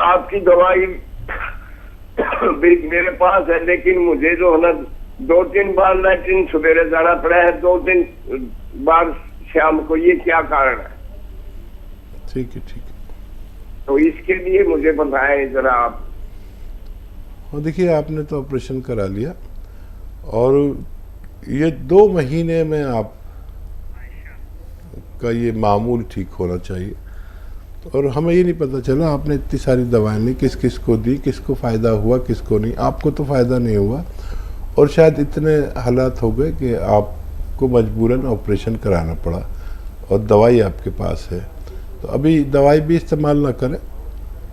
[SPEAKER 10] आपकी दवाई मेरे पास है, लेकिन मुझे जो है ना 2-3 बार लैट्रिन सवेरे जाना पड़ा है, 2-3 बार शाम को। ये क्या कारण है?
[SPEAKER 2] ठीक है, ठीक है।
[SPEAKER 10] तो इसके लिए मुझे बताएं जरा आप।
[SPEAKER 2] और देखिए, आपने तो ऑपरेशन करा लिया और ये 2 महीने में आप का ये मामूल ठीक होना चाहिए। और हमें ये नहीं पता चला आपने इतनी सारी दवाएं ली, किस किस को दी, किसको फ़ायदा हुआ, किसको नहीं। आपको तो फ़ायदा नहीं हुआ और शायद इतने हालात हो गए कि आपको मजबूरन ऑपरेशन कराना पड़ा और दवाई आपके पास है। तो अभी दवाई भी इस्तेमाल ना करें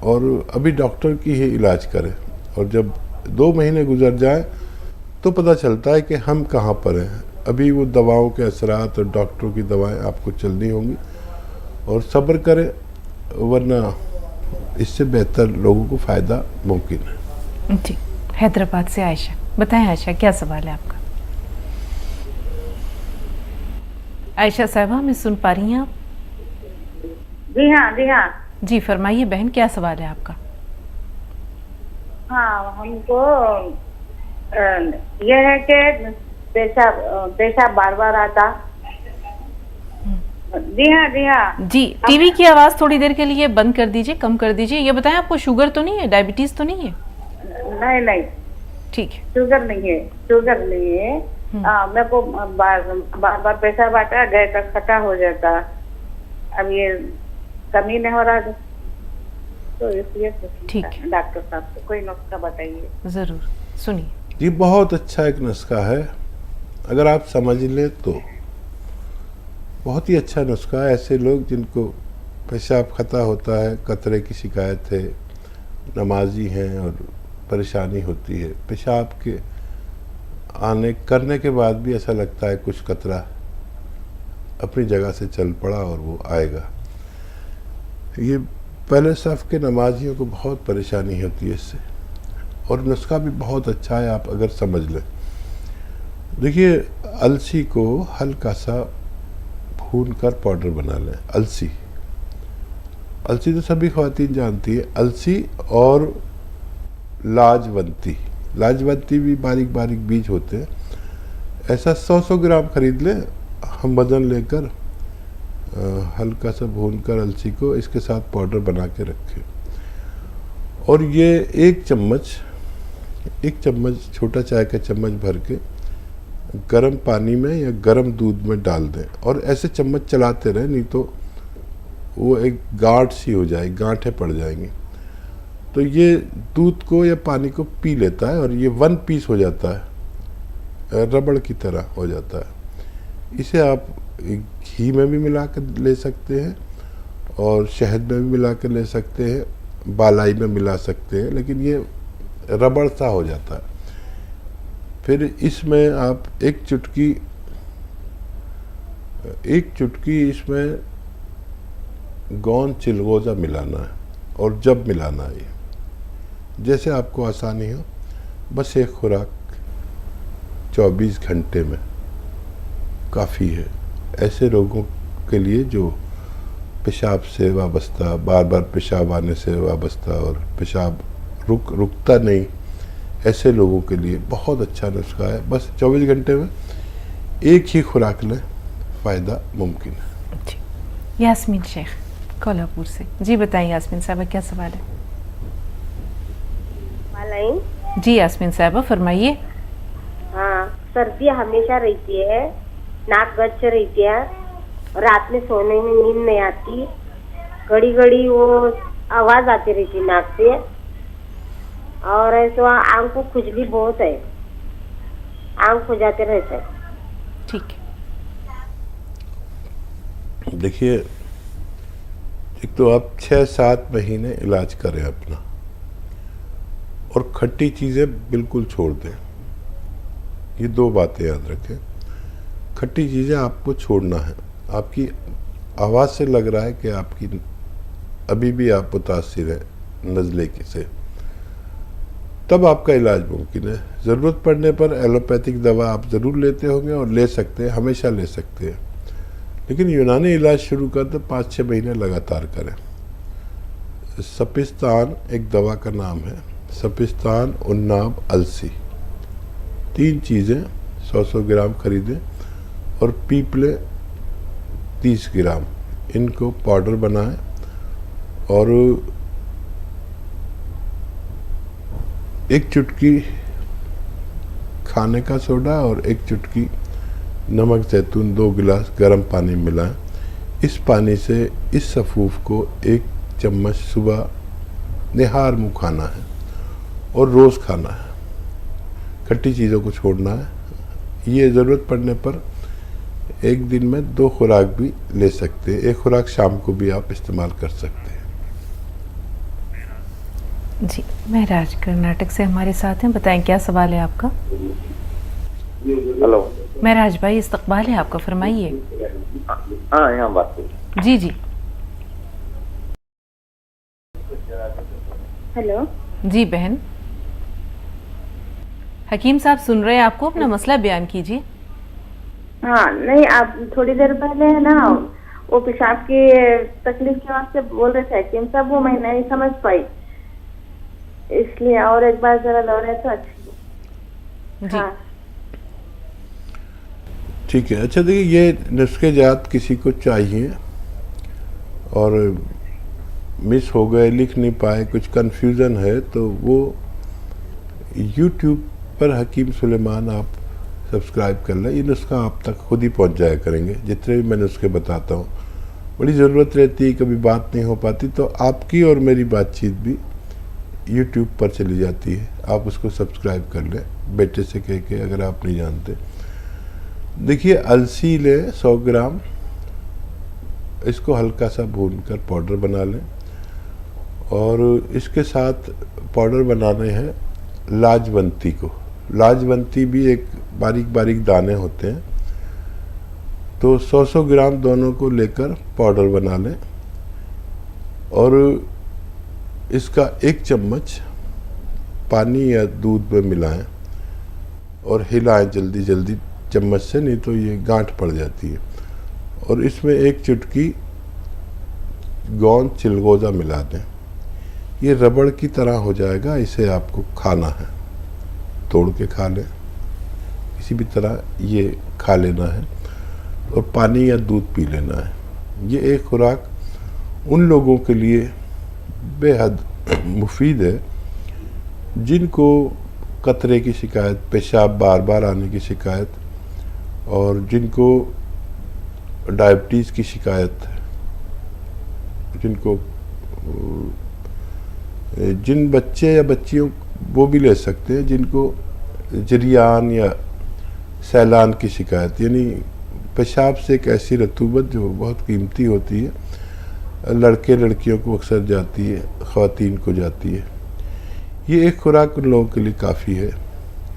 [SPEAKER 2] और अभी डॉक्टर की ही इलाज करें। और जब 2 महीने गुजर जाए तो पता चलता है कि हम कहाँ पर हैं। अभी वो दवाओं के असरात और डॉक्टरों की दवाएं आपको चलनी होंगी और सब्र करें, वरना इससे बेहतर लोगों को फ़ायदा मुमकिन है।
[SPEAKER 1] जी, हैदराबाद से आयशा। बताएं आयशा, क्या सवाल है आपका? आयशा साहबा, हमें सुन पा रही हैं आप?
[SPEAKER 7] जी हाँ, जी हाँ।
[SPEAKER 1] जी फरमाइए बहन, क्या सवाल है आपका?
[SPEAKER 7] हाँ, हमको यह है कि पेशाब बार बार आता। जी हाँ, जी हाँ।
[SPEAKER 1] जी, टीवी की आवाज़ थोड़ी देर के लिए बंद कर दीजिए, कम कर दीजिए। ये बताएं, आपको शुगर तो नहीं है, डायबिटीज़ तो नहीं है?
[SPEAKER 7] नहीं नहीं,
[SPEAKER 1] ठीक है।
[SPEAKER 7] शुगर नहीं है, शुगर नहीं है। मेरे को बार बार पेशाब आता, गैस का खट्टा हो जाता। अब ये कमी नहीं हो रहा तो इसलिए
[SPEAKER 1] ठीक है।
[SPEAKER 7] डॉक्टर साहब से कोई नुस्खा बताइए।
[SPEAKER 1] ज़रूर, सुनिए।
[SPEAKER 2] जी, बहुत अच्छा एक नुस्खा है, अगर आप समझ लें तो बहुत ही अच्छा नुस्खा है। ऐसे लोग जिनको पेशाब खता होता है, कतरे की शिकायत है, नमाजी हैं और परेशानी होती है, पेशाब के करने के बाद भी ऐसा लगता है कुछ कतरा अपनी जगह से चल पड़ा और वो आएगा। ये पहले सफ़ के नमाजियों को बहुत परेशानी होती है इससे, और नुस्खा भी बहुत अच्छा है आप अगर समझ लें। देखिए, अलसी को हल्का सा भून कर पाउडर बना लें। अलसी तो सभी ख़वातीन जानती है। अलसी और लाजवंती भी बारीक बारीक बीज होते हैं। ऐसा 100 ग्राम खरीद लें, हम वज़न लेकर हल्का सा भून कर अलसी को इसके साथ पाउडर बना के रखें। और ये एक चम्मच छोटा चाय का चम्मच भर के गर्म पानी में या गर्म दूध में डाल दें और ऐसे चम्मच चलाते रहें, नहीं तो वो एक गांठ सी हो जाएगी, गांठें पड़ जाएंगी। तो ये दूध को या पानी को पी लेता है और ये 1 पीस हो जाता है, रबड़ की तरह हो जाता है। इसे आप घी में भी मिला कर ले सकते हैं और शहद में भी मिला कर ले सकते हैं, बालाई में मिला सकते हैं, लेकिन ये रबड़ सा हो जाता है। फिर इसमें आप एक चुटकी इसमें गोंद चिलगोज़ा मिलाना है। और जब मिलाना है, जैसे आपको आसानी हो, बस एक खुराक 24 घंटे में काफ़ी है ऐसे लोगों के लिए जो पेशाब से वाबस्ता, बार बार पेशाब आने से वाबस्ता और पेशाब रुकता नहीं, ऐसे लोगों के लिए बहुत अच्छा नुस्खा है। बस 24 घंटे में एक ही खुराक लें, फ़ायदा मुमकिन है।
[SPEAKER 1] जी, यास्मीन शेख कोल्हापुर से। जी बताइए यास्मीन साहबा, क्या सवाल है? जी यास्मीन साहबा फरमाइए।
[SPEAKER 11] हाँ, सर्दी हमेशा रहती है, नाक गच्च रहती है, रात में सोने में नींद नहीं आती, घड़ी घड़ी वो आवाज आती रहती नाक से, और ऐसा आंख को खुजली बहुत है, आंख खुजाते रहता है।
[SPEAKER 1] ठीक है।
[SPEAKER 2] देखिए, एक तो आप 6-7 महीने इलाज करें अपना और खट्टी चीज़ें बिल्कुल छोड़ दें। ये 2 बातें याद रखें। खट्टी चीज़ें आपको छोड़ना है। आपकी आवाज़ से लग रहा है कि आपकी अभी भी आप मुतासिर है नज़ले से, तब आपका इलाज मुमकिन है। ज़रूरत पड़ने पर एलोपैथिक दवा आप ज़रूर लेते होंगे और ले सकते हैं, हमेशा ले सकते हैं, लेकिन यूनानी इलाज शुरू कर तो 5-6 महीने लगातार करें। सपिस्तान एक दवा का नाम है, सपिस्तान, उन्नाब, अलसी, 3 चीज़ें 100 ग्राम खरीदें और पीपले 30 ग्राम, इनको पाउडर बनाएं और एक चुटकी खाने का सोडा और एक चुटकी नमक जैतून 2 गिलास गर्म पानी मिलाएं। इस पानी से इस सफूफ को 1 चम्मच सुबह निहार मुँह खाना है और रोज़ खाना है। खट्टी चीज़ों को छोड़ना है। ये ज़रूरत पड़ने पर एक दिन में 2 खुराक भी ले सकते हैं। 1 खुराक शाम को भी आप इस्तेमाल कर सकते हैं।
[SPEAKER 1] जी, महराज कर्नाटक से हमारे साथ हैं, बताएं क्या सवाल है आपका।
[SPEAKER 12] हेलो
[SPEAKER 1] महराज भाई, इस्तकबाल है आपका, फरमाइए।
[SPEAKER 12] हाँ, यहाँ बात करिए।
[SPEAKER 1] जी जी
[SPEAKER 5] हेलो
[SPEAKER 1] जी बहन। हकीम साहब सुन रहे हैं आपको, अपना मसला बयान कीजिए।
[SPEAKER 7] हाँ नहीं, आप थोड़ी देर पहले है ना वो पेशाब की तकलीफ के वास्ते बोल रहे थे हकीम साहब, वो मैं नहीं समझ पाई, इसलिए और एक बार जरा दोहराए तो अच्छी। हाँ
[SPEAKER 2] ठीक है। अच्छा देखिए, ये नुस्खे जात किसी को चाहिए और मिस हो गए, लिख नहीं पाए, कुछ कंफ्यूजन है, तो वो YouTube पर हकीम सुलेमान आप सब्सक्राइब कर लें। ये नुस्खा आप तक खुद ही पहुंच जाया करेंगे। जितने भी मैं नुस्खे बताता हूँ, बड़ी ज़रूरत रहती है, कभी बात नहीं हो पाती, तो आपकी और मेरी बातचीत भी YouTube पर चली जाती है। आप उसको सब्सक्राइब कर लें बेटे से कह के, अगर आप नहीं जानते। देखिए, अलसी लें 100 ग्राम, इसको हल्का सा भूनकर पाउडर बना लें और इसके साथ पाउडर बनाने हैं लाजवंती को। लाजवंती भी एक बारीक बारीक दाने होते हैं, तो 100 ग्राम दोनों को लेकर पाउडर बना लें और इसका 1 चम्मच पानी या दूध में मिलाएं और हिलाएं जल्दी जल्दी चम्मच से, नहीं तो ये गांठ पड़ जाती है। और इसमें 1 चुटकी गोंद चिलगोज़ा मिला दें। ये रबड़ की तरह हो जाएगा। इसे आपको खाना है, तोड़ के खा लें, किसी भी तरह ये खा लेना है और पानी या दूध पी लेना है। ये एक खुराक उन लोगों के लिए बेहद मुफीद है जिनको कतरे की शिकायत, पेशाब बार बार आने की शिकायत और जिनको डायबिटीज़ की शिकायत है, जिनको जिन बच्चे या बच्चियों वो भी ले सकते हैं जिनको जरियान या सैलान की शिकायत, यानी पेशाब से एक ऐसी रतूबत जो बहुत कीमती होती है, लड़के लड़कियों को अक्सर जाती है, ख़वातीन को जाती है। ये एक खुराक उन लोगों के लिए काफ़ी है।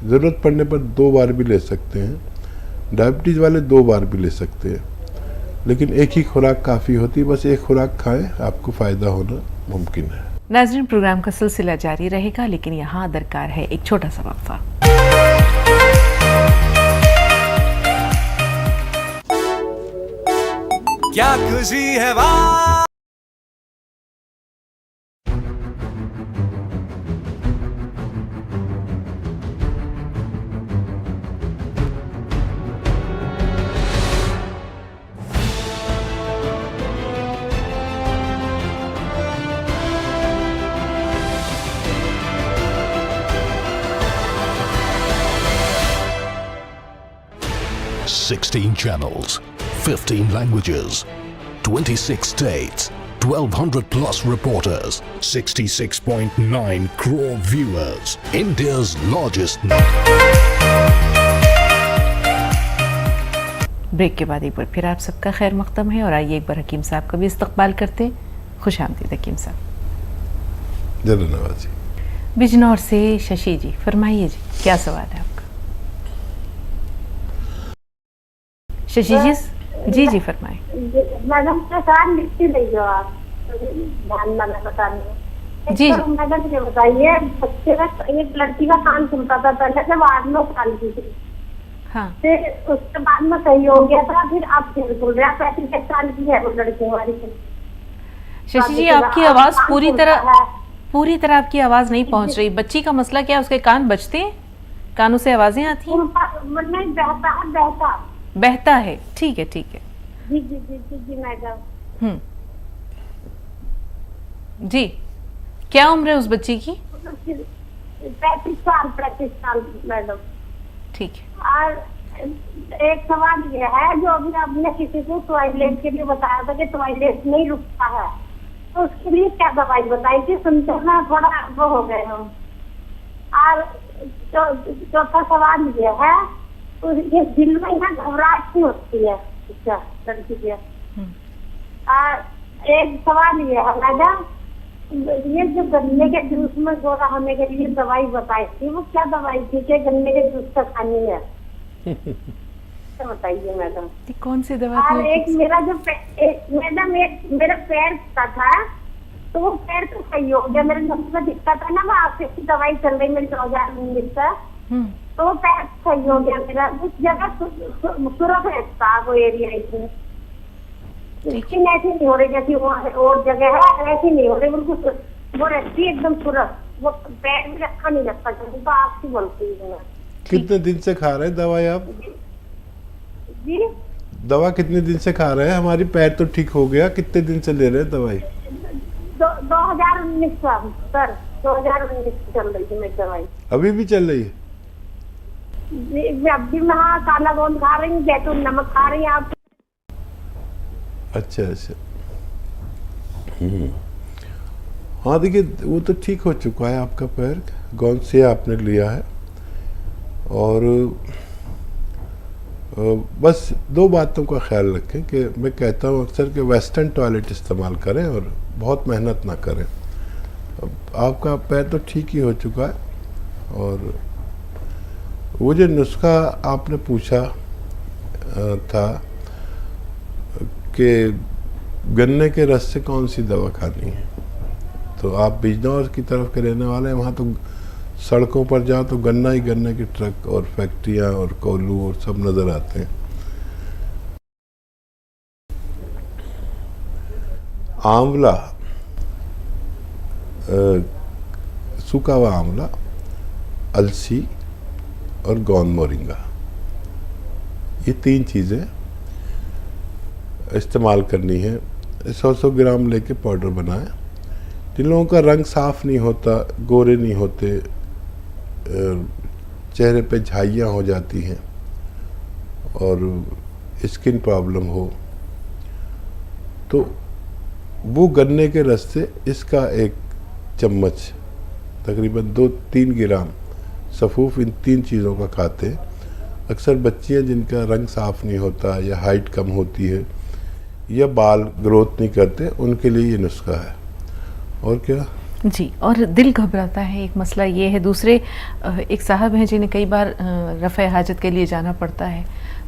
[SPEAKER 2] ज़रूरत पड़ने पर 2 बार भी ले सकते हैं। डायबिटीज़ वाले 2 बार भी ले सकते हैं, लेकिन एक ही खुराक काफ़ी होती है। बस एक खुराक खाएं, आपको फ़ायदा होना मुमकिन है।
[SPEAKER 1] नाज़रीन, प्रोग्राम का सिलसिला जारी रहेगा, लेकिन यहाँ दरकार है एक छोटा सा वक्फा।
[SPEAKER 13] क्या खुशी है वाह,
[SPEAKER 6] $16 channels, 15 languages, 26 states, 1,200 plus reporters, 66.9 crore viewers, India's largest.
[SPEAKER 1] Break के बाद एक बार फिर आप सबका खैर मक़दम है और आइए एक बार हकीम साहब का भी इस्तकबाल करते हैं। खुश आमदीद हकीम साहब।
[SPEAKER 2] जरूर नवाजी।
[SPEAKER 1] बिजनौर से शशि जी, फरमाइए जी, क्या सवाल है आपका। शशि जी जी फरमाएं।
[SPEAKER 5] मैडम प्रसाद लिखती रही हो आप, ध्यान में बताने
[SPEAKER 1] जी।
[SPEAKER 5] मैडम ये बताइए, बच्चे का एक लड़की का कान सुनता था पहले जब 8-9 साल की थी,
[SPEAKER 1] हाँ,
[SPEAKER 5] फिर उसके बाद में सही हो गया था, फिर आप फिर बोल रहे हैं 35 साल की है वो लड़की हमारी।
[SPEAKER 1] शशि जी, आपकी आवाज पूरी तरह आपकी आवाज नहीं पहुंच रही। बच्ची का मसला क्या है, उसके कान बजते हैं, कानों से आवाजें आती हैं?
[SPEAKER 5] नहीं, बहता
[SPEAKER 1] बहता है। ठीक है
[SPEAKER 5] जी मैडम।
[SPEAKER 1] जी, क्या उम्र है उस बच्ची की?
[SPEAKER 5] 35 साल मैडम।
[SPEAKER 1] ठीक है।
[SPEAKER 5] और एक सवाल ये है, जो अभी आपने किसी को टॉयलेट के लिए बताया था कि टॉयलेट नहीं रुकता है, तो उसके लिए क्या दवाई बताई थी? सुनते ना थोड़ा वो हो गए हम। और चौथा सवाल ये है, तो ये दिल में ना घबराहट क्यों होती है अच्छा लड़की के? और एक सवाल ये है मैडम, ये जो गन्ने के जूस में गोरा होने के लिए दवाई बताई थी, वो क्या दवाई थी कि गन्ने के जूस का खानी है? तो बताइए मैडम।
[SPEAKER 1] कौन सी दवा
[SPEAKER 5] और
[SPEAKER 1] थी?
[SPEAKER 5] एक मेरा जो मैडम एक मेरा पैर का था, तो वो पैर तो सही हो गया। मेरे नस में दिक्कत है ना, वो आपसे की दवाई चल रही मेरी 2019 से, तो वो पैर सही हो गया मेरा। उस जगह सुरक्षित था वो एरिया, इसमें स्किन ऐसी नहीं हो रही जैसी और जगह है, ऐसी नहीं हो रही, बिल्कुल वो रहती है एकदम सुरक्षित। वो पैर में रखा नहीं लगता, तो आपकी बोलती है।
[SPEAKER 2] कितने दिन से खा रहे हैं दवाई आप?
[SPEAKER 5] जी,
[SPEAKER 2] दवा कितने दिन से खा रहे हैं? हमारी पैर तो ठीक हो गया, कितने दिन से ले रहे हैं दवाई?
[SPEAKER 5] 2019 सर, 2019 चल रही थी मेरी दवाई।
[SPEAKER 2] अभी भी चल रही है?
[SPEAKER 5] अभी मैं काला गोंद खा रही हूँ, जैतून नमक खा रही हूँ। आप?
[SPEAKER 2] अच्छा अच्छा। हाँ देखिए, वो तो ठीक हो चुका है आपका पैर, गोंद से आपने लिया है। और बस दो बातों का ख्याल रखें कि मैं कहता हूँ अक्सर कि वेस्टर्न टॉयलेट इस्तेमाल करें और बहुत मेहनत ना करें। आपका पैर तो ठीक ही हो चुका है। और वो जो नुस्खा आपने पूछा था कि गन्ने के रस से कौन सी दवा खानी है, तो आप बिजनौर की तरफ के रहने वाले हैं, वहाँ तो सड़कों पर जाओ तो गन्ना ही गन्ने के ट्रक और फैक्ट्रियाँ और कोल्हू और सब नज़र आते हैं। आंवला, सूखा हुआ आंवला, अलसी और गोंद मोरिंगा, ये तीन चीज़ें इस्तेमाल करनी है। 100 ग्राम लेके पाउडर बनाएं। जिन लोगों का रंग साफ नहीं होता, गोरे नहीं होते, चेहरे पे झाइयाँ हो जाती हैं और स्किन प्रॉब्लम हो, तो वो गन्ने के रस से इसका एक चम्मच तकरीबन 2-3 ग्राम सफ़ूफ इन तीन चीज़ों का खाते हैं। अक्सर बच्चियां जिनका रंग साफ नहीं होता या हाइट कम होती है या बाल ग्रोथ नहीं करते, उनके लिए ये नुस्खा है। और क्या
[SPEAKER 1] जी, और दिल घबराता है, एक मसला ये है। दूसरे एक साहब हैं जिन्हें कई बार रफ़े हाजत के लिए जाना पड़ता है,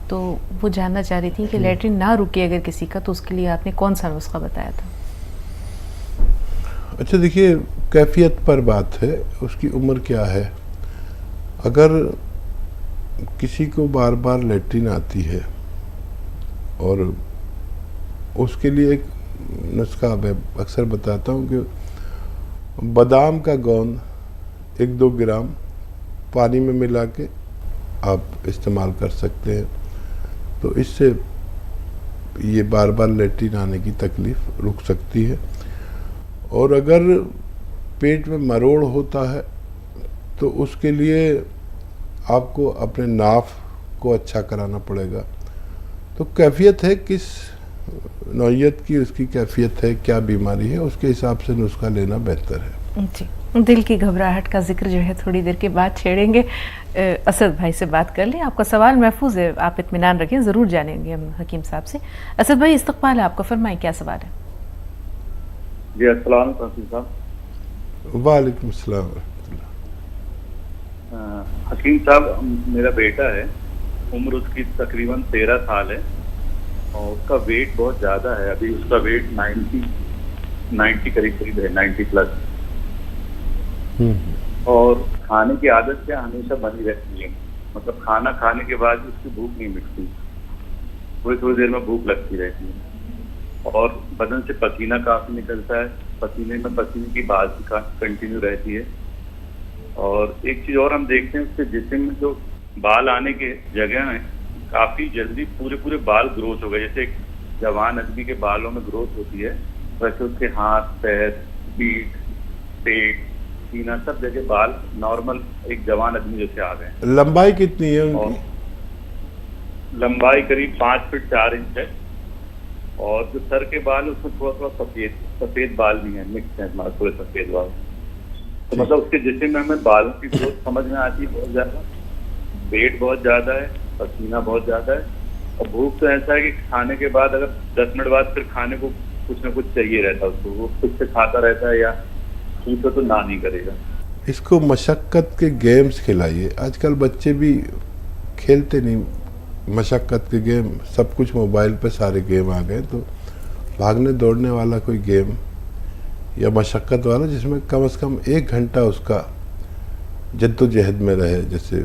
[SPEAKER 1] तो वो जानना चाह रही थी कि लैट्रिन ना रुके अगर किसी का, तो उसके लिए आपने कौन सा नुस्खा बताया था?
[SPEAKER 2] अच्छा देखिए, कैफियत पर बात है, उसकी उम्र क्या है। अगर किसी को बार बार लैट्रिन आती है और उसके लिए एक नुस्खा मैं अक्सर बताता हूँ कि बादाम का गोंद 1-2 ग्राम पानी में मिला के आप इस्तेमाल कर सकते हैं, तो इससे ये बार बार लैट्रिन आने की तकलीफ़ रुक सकती है। और अगर पेट में मरोड़ होता है तो उसके लिए आपको अपने नाफ को अच्छा कराना पड़ेगा। तो कैफियत है, किस नौइयत की उसकी कैफियत है, क्या बीमारी है, उसके हिसाब से नुस्खा लेना बेहतर है।
[SPEAKER 1] जी, दिल की घबराहट का जिक्र जो है थोड़ी देर के बाद छेड़ेंगे। असद भाई से बात कर लें, आपका सवाल महफूज है, आप इत्मीनान रखें, ज़रूर जानेंगे हम हकीम साहब से। असद भाई, इस्तक़बाल है आपका, फरमाएं क्या सवाल है?
[SPEAKER 9] जी अस्सलाम वालेकुम साहब।
[SPEAKER 2] वालेकुम अस्सलाम।
[SPEAKER 9] हकीम साहब, मेरा बेटा है, उम्र उसकी तकरीबन 13 साल है और उसका वेट बहुत ज़्यादा है। अभी उसका वेट 90 करीब है, 90 प्लस। और खाने की आदत क्या हमेशा बनी रहती है, मतलब खाना खाने के बाद उसकी भूख नहीं मिटती, थोड़ी देर में भूख लगती रहती है और बदन से पसीना काफ़ी निकलता है, पसीने की बात कंटिन्यू रहती है। और एक चीज़ और हम देखते हैं, उसके जिस्म में जो बाल आने के जगह हैं काफ़ी जल्दी पूरे बाल ग्रोथ हो गए। जैसे एक जवान आदमी के बालों में ग्रोथ होती है, वैसे उसके हाथ पैर पीठ, पेट, सीना, सब जगह बाल नॉर्मल एक जवान आदमी जैसे आ गए हैं।
[SPEAKER 2] लंबाई कितनी है उनकी?
[SPEAKER 9] लंबाई करीब 5 फीट 4 इंच है और जो सर के बाल उसमें थोड़ा थोड़ा सफेद बाल भी हैं, मिक्स हैं थोड़े सफेद बाल। तो मतलब उसके जिस्म में हमें बालों की ग्रोथ समझ में आती है बहुत ज्यादा, वेट बहुत ज्यादा है, पसीना बहुत ज्यादा है और भूख तो ऐसा है कि खाने के बाद अगर 10 मिनट बाद फिर खाने को कुछ ना कुछ चाहिए रहता है उसको, वो खुद से खाता रहता है या पूछो तो ना नहीं करेगा।
[SPEAKER 2] इसको मशक्क़त के गेम्स खिलाइए। आजकल बच्चे भी खेलते नहीं मशक्क़त के गेम, सब कुछ मोबाइल पे सारे गेम आ गए। तो भागने दौड़ने वाला कोई गेम या मशक्क़त वाला जिसमें कम से कम 1 घंटा उसका जद्दोजहद में रहे, जैसे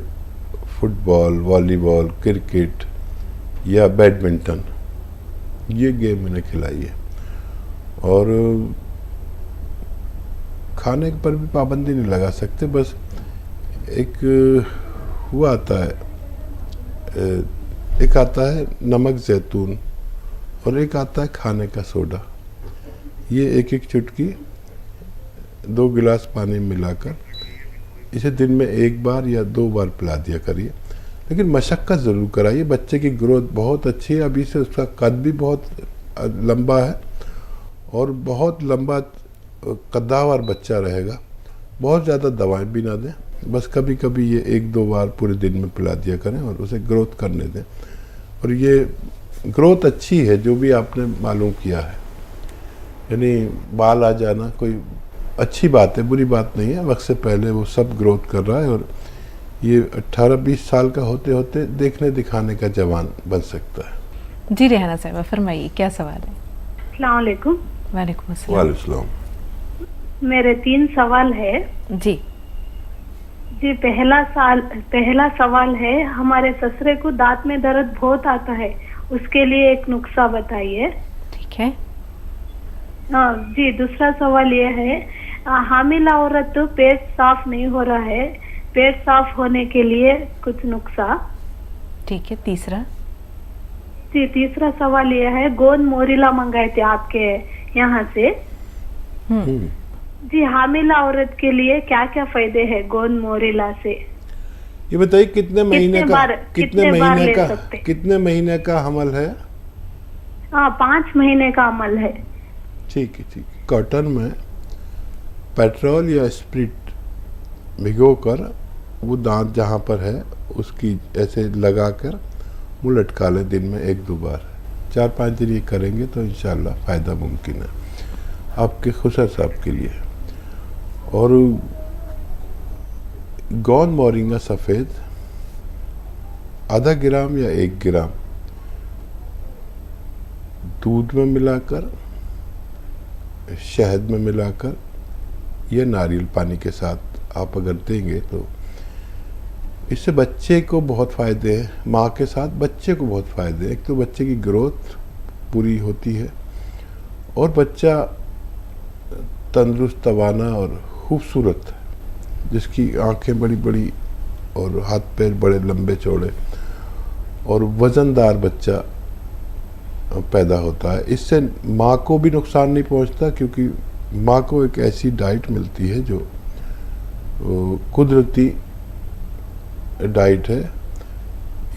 [SPEAKER 2] फुटबॉल, वॉलीबॉल, क्रिकेट या बैडमिंटन, ये गेम इन्हें खिलाइए। और खाने पर भी पाबंदी नहीं लगा सकते, बस एक हुआ आता है, एक आता है नमक जैतून और एक आता है खाने का सोडा। ये एक एक चुटकी 2 गिलास पानी मिलाकर इसे दिन में 1 बार या 2 बार पिला दिया करिए, लेकिन मशक्क़त ज़रूर कराइए। बच्चे की ग्रोथ बहुत अच्छी है, अभी से उसका कद भी बहुत लंबा है और बहुत लंबा कद्दावर बच्चा रहेगा। बहुत ज़्यादा दवाएं भी ना दें, बस कभी कभी ये 1-2 बार पूरे दिन में पिला दिया करें और उसे ग्रोथ करने दें। और ये ग्रोथ अच्छी है जो भी आपने मालूम किया है, यानी बाल आ जाना कोई अच्छी बात है, बुरी बात नहीं है। वक्त से पहले वो सब ग्रोथ कर रहा है और ये 18-20 साल का होते होते देखने दिखाने का जवान बन सकता है।
[SPEAKER 1] जी रेहाना साहिबा फरमाइए, क्या सवाल है?
[SPEAKER 14] अस्सलाम वालेकुम।
[SPEAKER 1] वालेकुम अस्सलाम।
[SPEAKER 2] वालेकुम अस्सलाम।
[SPEAKER 14] मेरे 3 सवाल है
[SPEAKER 1] जी।
[SPEAKER 14] जी पहला सवाल है, हमारे ससुरे को दांत में दर्द बहुत आता है, उसके लिए एक नुस्खा बताइए।
[SPEAKER 1] ठीक है।
[SPEAKER 14] हाँ जी। दूसरा सवाल ये है, हामिला औरत तो पेट साफ नहीं हो रहा है, पेट साफ होने के लिए कुछ नुस्खा।
[SPEAKER 1] ठीक है। तीसरा
[SPEAKER 14] जी। तीसरा सवाल ये है, गोंद मोरिला मंगाए थे आपके यहाँ से जी, हामिला औरत के लिए क्या क्या फायदे हैं गोंद मोरिला से?
[SPEAKER 2] ये बताइए कितने महीने का हमल है?
[SPEAKER 14] 5 महीने का अमल है।
[SPEAKER 2] ठीक है, ठीक है। कॉटन में पेट्रोल या स्प्रिट भिगोकर वो दांत जहाँ पर है उसकी ऐसे लगाकर मुँह लटका लें दिन में 1-2 बार। 4-5 दिन ये करेंगे तो इंशाल्लाह फ़ायदा मुमकिन है आपके खुसर साहब के लिए। और गोंद मोरिंगा सफ़ेद आधा ग्राम या 1 ग्राम दूध में मिलाकर, शहद में मिलाकर या नारियल पानी के साथ आप अगर देंगे तो इससे बच्चे को बहुत फ़ायदे हैं, माँ के साथ बच्चे को बहुत फ़ायदे हैं। एक तो बच्चे की ग्रोथ पूरी होती है और बच्चा तंदुरुस्त, तवाना और खूबसूरत, जिसकी आंखें बड़ी बड़ी और हाथ पैर बड़े लंबे चौड़े और वज़नदार बच्चा पैदा होता है। इससे माँ को भी नुकसान नहीं पहुंचता, क्योंकि माँ को एक ऐसी डाइट मिलती है जो कुदरती डाइट है।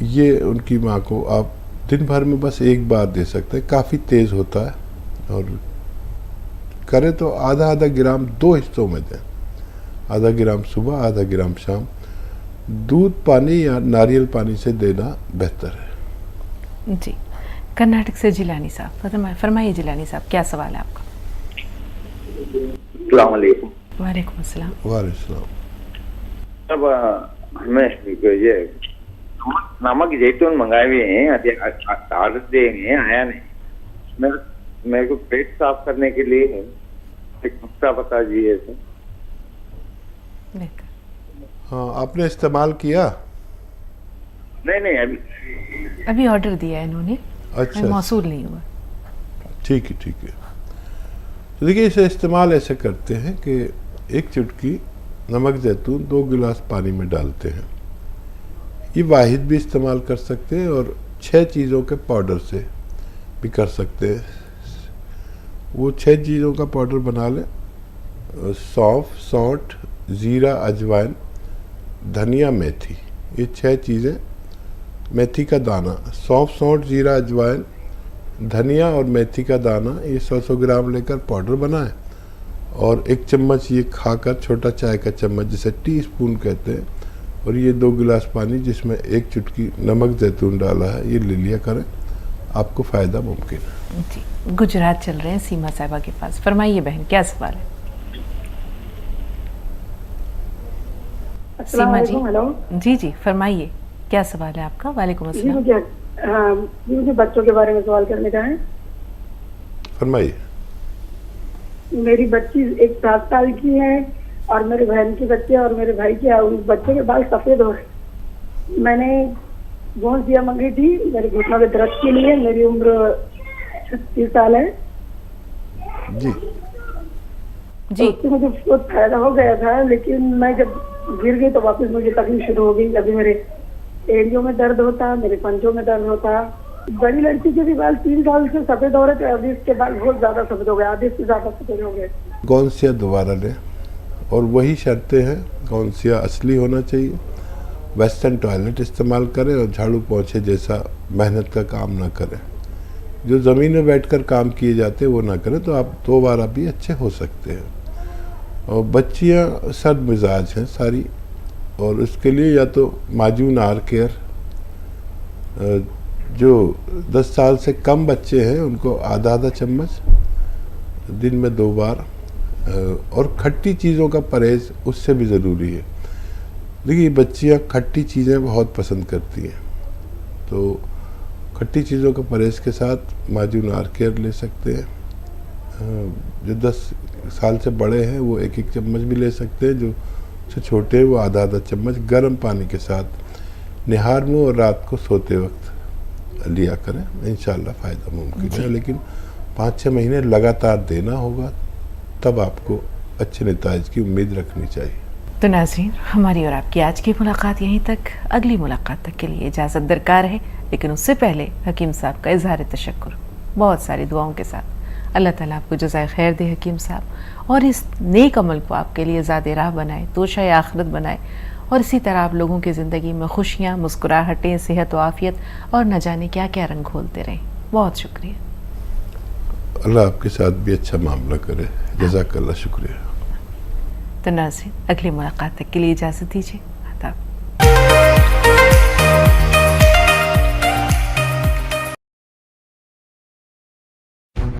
[SPEAKER 2] ये उनकी माँ को आप दिन भर में बस 1 बार दे सकते हैं, काफ़ी तेज़ होता है। और करें तो आधा ग्राम 2 हिस्सों में दें, आधा ग्राम सुबह, आधा ग्राम शाम। दूध पानी या नारियल पानी से देना बेहतर है।
[SPEAKER 1] जी। कर्नाटक से जिलानी साहब फरमाइए। जिलानी साहब क्या सवाल है आपका?
[SPEAKER 12] अस्सलाम वालेकुम।
[SPEAKER 1] वालेकुम अस्सलाम।
[SPEAKER 2] वालेकुम।
[SPEAKER 12] अब हमें ये नमक जैतून मंगाए हुए हैं, ऑर्डर दिए हैं, आया नहीं। मेरे को पेट साफ करने के लिए एक नुस्खा बता दीजिए।
[SPEAKER 2] हाँ, आपने इस्तेमाल किया?
[SPEAKER 12] नहीं,
[SPEAKER 1] अभी ऑर्डर दिया है इन्होंने।
[SPEAKER 2] अच्छा,
[SPEAKER 1] मौसूल नहीं हुआ।
[SPEAKER 2] ठीक है, ठीक है। तो देखिए, इसे इस्तेमाल ऐसे करते हैं कि 1 चुटकी नमक जैतून 2 गिलास पानी में डालते हैं। ये वाहिद भी इस्तेमाल कर सकते हैं और 6 चीज़ों के पाउडर से भी कर सकते हैं। वो 6 चीज़ों का पाउडर बना लें सौंफ, सौंठ, ज़ीरा, अजवाइन, धनिया, मेथी, ये 6 चीज़ें। मेथी का दाना, सौंफ, सौंठ, ज़ीरा, अजवाइन, धनिया और मेथी का दाना, ये 100-100 ग्राम लेकर पाउडर बनाएं और 1 चम्मच ये खाकर, छोटा चाय का चम्मच जिसे टीस्पून कहते हैं, और ये 2 गिलास पानी जिसमें 1 चुटकी नमक जैतून डाला है, ये ले लिया करें, आपको फ़ायदा मुमकिन है।
[SPEAKER 1] जी, गुजरात चल रहे हैं सीमा साहिबा के पास। फरमाइए बहन, क्या सवाल है? सीमा जी,
[SPEAKER 15] हेलो
[SPEAKER 1] जी जी, फरमाइए, क्या सवाल है आपका? वालेकुम अस्सलाम।
[SPEAKER 15] मुझे बच्चों के बारे में सवाल करने का है।
[SPEAKER 2] फरमाइए।
[SPEAKER 15] मेरी बच्ची 1 7 साल की है और मेरे बहन की बच्चे और मेरे भाई के, उस बच्चे के बाल सफेद हो रहे। मैंने गोंसिया मंगी थी मेरे घुटनों के दर्द के लिए। मेरी उम्र 36 साल है
[SPEAKER 2] जी
[SPEAKER 15] जी। तो उससे मुझे बहुत फायदा हो गया था, लेकिन मैं जब गिर गई तो वापस मुझे तकलीफ शुरू हो गई। अभी मेरे एड़ियों में दर्द होता, मेरे पंजों में दर्द होता। बड़ी लड़की के भी बाल 3 साल से सफेद हो रहे थे, अभी इसके बाल बहुत ज्यादा सफेद हो गए, आधे से ज्यादा सफेद हो गए।
[SPEAKER 2] गौंसिया दोबारा लें और वही शर्तें हैं, गौंसिया असली होना चाहिए, वेस्टर्न टॉयलेट इस्तेमाल करें और झाड़ू पोंछे जैसा मेहनत का काम ना करें। जो ज़मीन में बैठकर काम किए जाते हैं वो ना करें, तो आप 2 बार भी अच्छे हो सकते हैं। और बच्चियां सर्द मिजाज हैं सारी, और उसके लिए या तो माजून आर केयर, जो 10 साल से कम बच्चे हैं उनको आधा चम्मच दिन में 2 बार, और खट्टी चीज़ों का परहेज़ उससे भी ज़रूरी है। देखिए बच्चियां खट्टी चीज़ें बहुत पसंद करती हैं, तो खट्टी चीज़ों का परहेज़ के साथ माजून आर केयर ले सकते हैं। जो 10 साल से बड़े हैं वो 1-1 चम्मच भी ले सकते हैं, जो से छोटे हैं वो आधा चम्मच गर्म पानी के साथ निहार मुँह और रात को सोते वक्त लिया करें, इंशाल्लाह फ़ायदा मुमकिन है। लेकिन 5-6 महीने लगातार देना होगा, तब आपको अच्छे नतीजे की उम्मीद रखनी चाहिए।
[SPEAKER 1] तो नाज़रीन, हमारी और आपकी आज की मुलाकात यहीं तक। अगली मुलाकात तक के लिए इजाज़त दरकार है, लेकिन उससे पहले हकीम साहब का इज़हार तशक्कुर बहुत सारी दुआओं के साथ। अल्लाह ताला आपको जज़ाए खैर दे हकीम साहब, और इस नेक अमल को आपके लिए ज़ादे राह बनाए, तोशाए आखिरत बनाए, और इसी तरह आप लोगों की ज़िंदगी में खुशियाँ, मुस्कुराहटें, सेहत व आफ़ियत और न जाने क्या क्या रंग घोलते रहें। बहुत शुक्रिया।
[SPEAKER 2] अल्लाह आपके साथ भी अच्छा मामला करे। जज़ाकल्लाह, शुक्रिया।
[SPEAKER 1] तो नाज़रीन, अगली मुलाकात तक के लिए इजाज़त दीजिए।